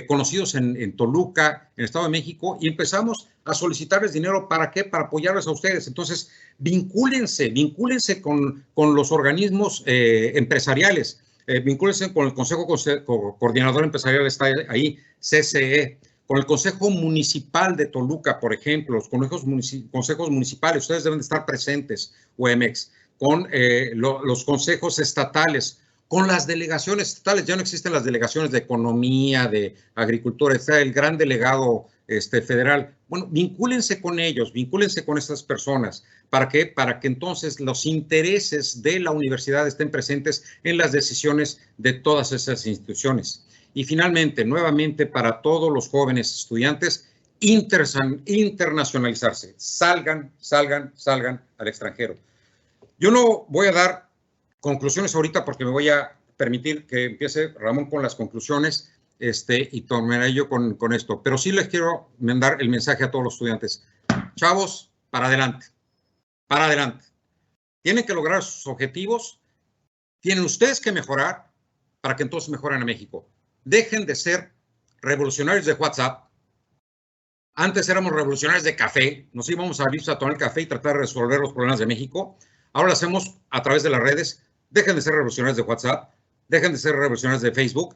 conocidos en Toluca, en el Estado de México, y empezamos a solicitarles dinero. ¿Para qué? Para apoyarles a ustedes. Entonces, vincúlense con los organismos empresariales, vincúlense con el Consejo Coordinador Empresarial, está ahí, CCE, con el Consejo Municipal de Toluca, por ejemplo, los consejos municipales, ustedes deben de estar presentes, UMX, con los consejos estatales, con las delegaciones estatales. Ya no existen las delegaciones de economía, de agricultura, está el gran delegado federal. Bueno, vincúlense con ellos, vincúlense con estas personas. ¿Para qué? Para que entonces los intereses de la universidad estén presentes en las decisiones de todas esas instituciones. Y finalmente, nuevamente, para todos los jóvenes estudiantes, internacionalizarse. Salgan al extranjero. Yo no voy a dar conclusiones ahorita porque me voy a permitir que empiece Ramón con las conclusiones y terminaré yo con esto. Pero sí les quiero mandar el mensaje a todos los estudiantes. Chavos, para adelante. Para adelante. Tienen que lograr sus objetivos. Tienen ustedes que mejorar para que entonces mejoren a México. Dejen de ser revolucionarios de WhatsApp. Antes éramos revolucionarios de café. Nos íbamos a Vips a tomar el café y tratar de resolver los problemas de México. Ahora lo hacemos a través de las redes. Dejen de ser revolucionarios de WhatsApp. Dejen de ser revolucionarios de Facebook.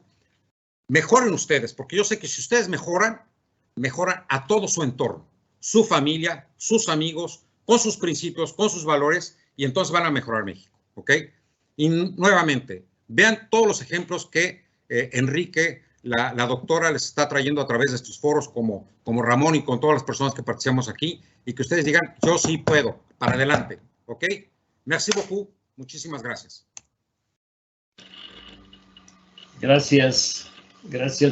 Mejoren ustedes, porque yo sé que si ustedes mejoran a todo su entorno, su familia, sus amigos, con sus principios, con sus valores, y entonces van a mejorar México, ¿ok? Y nuevamente, vean todos los ejemplos que Enrique, la doctora, les está trayendo a través de estos foros como Ramón y con todas las personas que participamos aquí, y que ustedes digan, yo sí puedo, para adelante, ¿ok? Merci beaucoup, muchísimas gracias. Gracias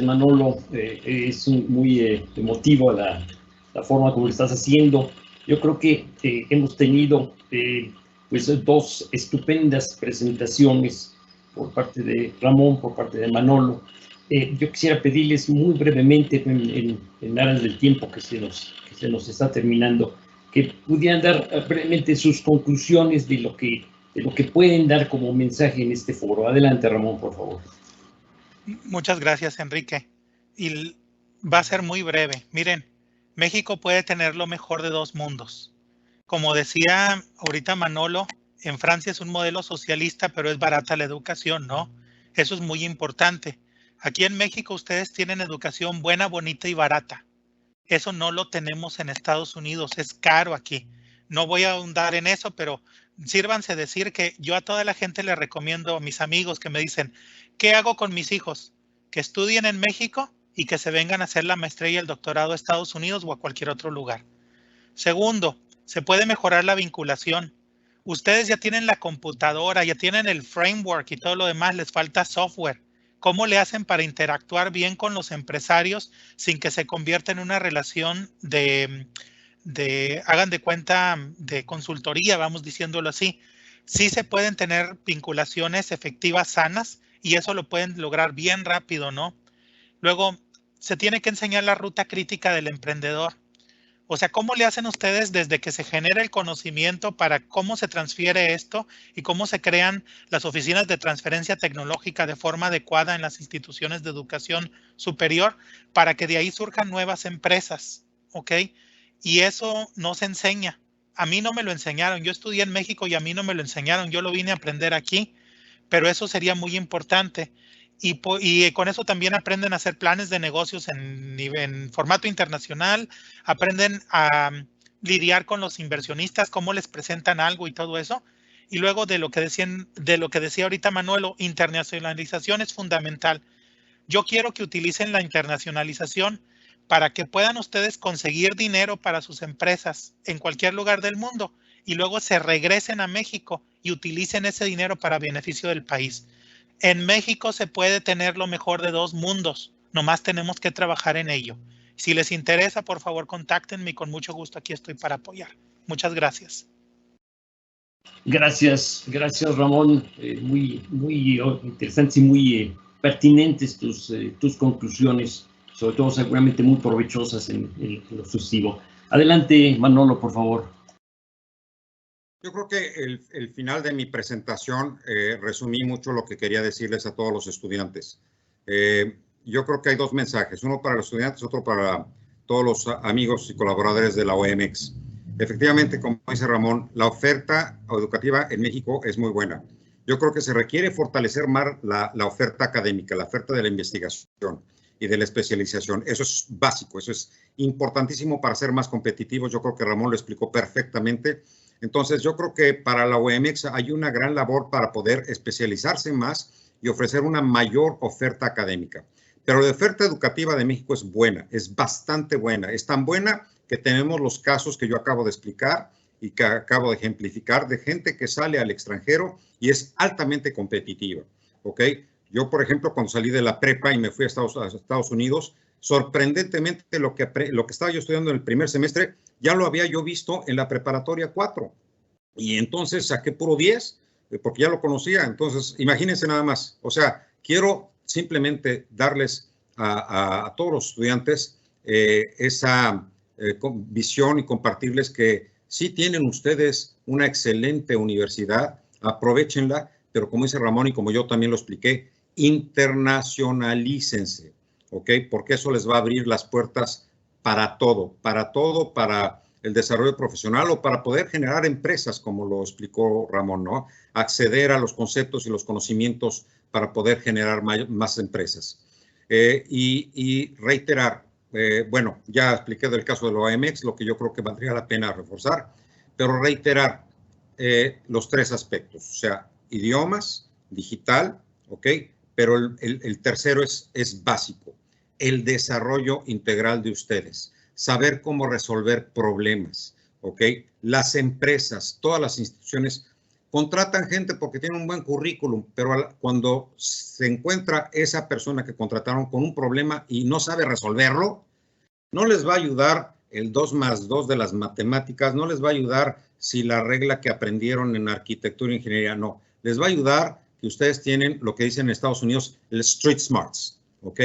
Manolo, es muy emotivo la forma como lo estás haciendo. Yo creo que hemos tenido pues dos estupendas presentaciones por parte de Ramón, por parte de Manolo. Yo quisiera pedirles muy brevemente, en aras del tiempo que se nos está terminando, que pudieran dar brevemente sus conclusiones de lo que pueden dar como mensaje en este foro. Adelante, Ramón, por favor. Muchas gracias, Enrique. Y va a ser muy breve. Miren, México puede tener lo mejor de dos mundos. Como decía ahorita Manolo, en Francia es un modelo socialista, pero es barata la educación, ¿no? Eso es muy importante. Aquí en México ustedes tienen educación buena, bonita y barata. Eso no lo tenemos en Estados Unidos, es caro aquí. No voy a ahondar en eso, pero sírvanse decir que yo a toda la gente le recomiendo, a mis amigos que me dicen, ¿qué hago con mis hijos? Que estudien en México y que se vengan a hacer la maestría y el doctorado a Estados Unidos o a cualquier otro lugar. Segundo, se puede mejorar la vinculación. Ustedes ya tienen la computadora, ya tienen el framework y todo lo demás, les falta software. ¿Cómo le hacen para interactuar bien con los empresarios sin que se convierta en una relación hagan de cuenta, de consultoría, vamos diciéndolo así? Sí se pueden tener vinculaciones efectivas sanas y eso lo pueden lograr bien rápido, ¿no? Luego, se tiene que enseñar la ruta crítica del emprendedor. O sea, ¿cómo le hacen ustedes desde que se genera el conocimiento para cómo se transfiere esto y cómo se crean las oficinas de transferencia tecnológica de forma adecuada en las instituciones de educación superior para que de ahí surjan nuevas empresas? ¿Ok? Y eso no se enseña. A mí no me lo enseñaron. Yo estudié en México y a mí no me lo enseñaron. Yo lo vine a aprender aquí, pero eso sería muy importante. Y con eso también aprenden a hacer planes de negocios en formato internacional, aprenden a lidiar con los inversionistas, cómo les presentan algo y todo eso. Y luego de lo que decía ahorita Manuelo, internacionalización es fundamental. Yo quiero que utilicen la internacionalización para que puedan ustedes conseguir dinero para sus empresas en cualquier lugar del mundo y luego se regresen a México y utilicen ese dinero para beneficio del país. En México se puede tener lo mejor de dos mundos, nomás tenemos que trabajar en ello. Si les interesa, por favor, contáctenme y con mucho gusto aquí estoy para apoyar. Muchas gracias. Gracias, Ramón. Muy interesantes y muy pertinentes tus conclusiones, sobre todo seguramente muy provechosas en lo sucesivo. Adelante, Manolo, por favor. Yo creo que el final de mi presentación resumí mucho lo que quería decirles a todos los estudiantes. Yo creo que hay dos mensajes, uno para los estudiantes, otro para todos los amigos y colaboradores de la OMX. Efectivamente, como dice Ramón, la oferta educativa en México es muy buena. Yo creo que se requiere fortalecer más la oferta académica, la oferta de la investigación y de la especialización. Eso es básico, eso es importantísimo para ser más competitivos. Yo creo que Ramón lo explicó perfectamente. Entonces, yo creo que para la OMX hay una gran labor para poder especializarse más y ofrecer una mayor oferta académica. Pero la oferta educativa de México es buena, es bastante buena. Es tan buena que tenemos los casos que yo acabo de explicar y que acabo de ejemplificar de gente que sale al extranjero y es altamente competitiva. ¿Ok? Yo, por ejemplo, cuando salí de la prepa y me fui a Estados Unidos, sorprendentemente lo que estaba yo estudiando en el primer semestre, ya lo había yo visto en la preparatoria 4. Y entonces saqué puro 10, porque ya lo conocía. Entonces, imagínense nada más. O sea, quiero simplemente darles a todos los estudiantes esa visión y compartirles que sí tienen ustedes una excelente universidad, aprovechenla, pero como dice Ramón y como yo también lo expliqué, internacionalícense, ¿ok? Porque eso les va a abrir las puertas para todo, para el desarrollo profesional o para poder generar empresas, como lo explicó Ramón, ¿no? Acceder a los conceptos y los conocimientos para poder generar más empresas. Y reiterar, bueno, ya expliqué del caso de la OMX, lo que yo creo que valdría la pena reforzar, pero reiterar los tres aspectos, o sea, idiomas, digital, ¿ok? Pero el tercero es básico, el desarrollo integral de ustedes, saber cómo resolver problemas, ¿ok? Las empresas, todas las instituciones contratan gente porque tienen un buen currículum, pero cuando se encuentra esa persona que contrataron con un problema y no sabe resolverlo, no les va a ayudar el 2 más 2 de las matemáticas, no les va a ayudar si la regla que aprendieron en arquitectura e ingeniería, no. Les va a ayudar que ustedes tienen lo que dicen en Estados Unidos, el street smarts, ¿ok?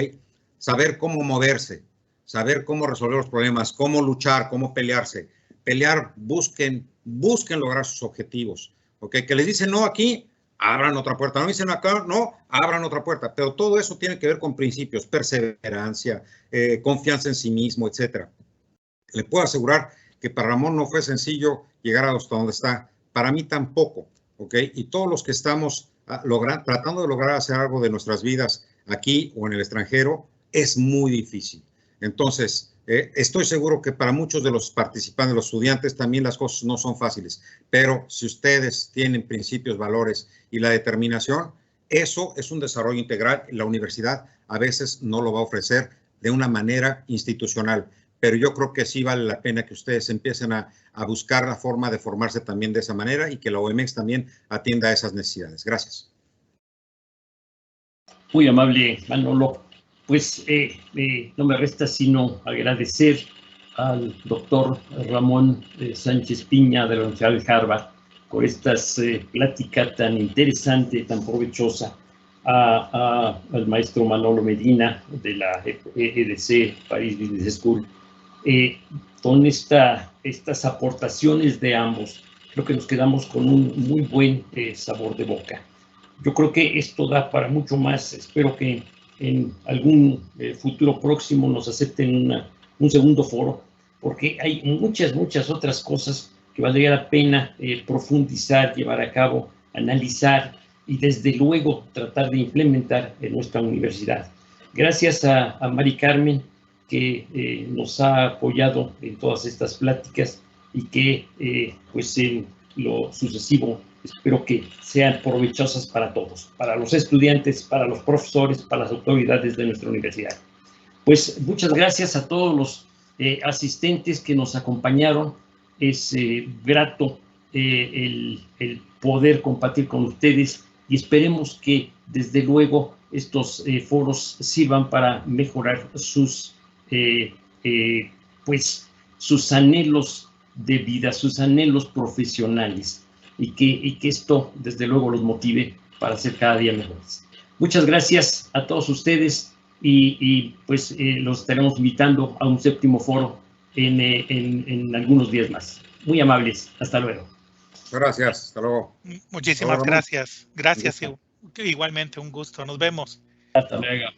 Saber cómo moverse, saber cómo resolver los problemas, cómo luchar, cómo pelearse. Pelear, busquen lograr sus objetivos, ¿ok? Que les dicen no aquí, abran otra puerta. No dicen acá, no, abran otra puerta. Pero todo eso tiene que ver con principios, perseverancia, confianza en sí mismo, etcétera. Le puedo asegurar que para Ramón no fue sencillo llegar hasta donde está. Para mí tampoco, ¿ok? Y todos los que estamos tratando de lograr hacer algo de nuestras vidas aquí o en el extranjero, es muy difícil. Entonces, estoy seguro que para muchos de los participantes, los estudiantes, también las cosas no son fáciles. Pero si ustedes tienen principios, valores y la determinación, eso es un desarrollo integral. La universidad a veces no lo va a ofrecer de una manera institucional. Pero yo creo que sí vale la pena que ustedes empiecen a buscar la forma de formarse también de esa manera y que la OMX también atienda a esas necesidades. Gracias. Muy amable, Manolo. Pues no me resta sino agradecer al doctor Ramón Sánchez Piña de la Universidad de Harvard por esta plática tan interesante, tan provechosa, al maestro Manolo Medina de la EDC Paris Business School. Con estas aportaciones de ambos, creo que nos quedamos con un muy buen sabor de boca. Yo creo que esto da para mucho más. Espero que en algún futuro próximo nos acepten un segundo foro, porque hay muchas otras cosas que valdría la pena profundizar, llevar a cabo, analizar y desde luego tratar de implementar en nuestra universidad. Gracias a Mari Carmen, que nos ha apoyado en todas estas pláticas y que pues en lo sucesivo espero que sean provechosas para todos, para los estudiantes, para los profesores, para las autoridades de nuestra universidad. Pues muchas gracias a todos los asistentes que nos acompañaron. Es grato el poder compartir con ustedes y esperemos que desde luego estos foros sirvan para mejorar sus sus anhelos de vida, sus anhelos profesionales y que esto desde luego los motive para ser cada día mejores. Muchas gracias a todos ustedes y pues los estaremos invitando a un séptimo foro en algunos días más. Muy amables. Hasta luego. Gracias. Hasta luego. Muchísimas gracias. Gracias. Igualmente un gusto. Nos vemos. Hasta luego.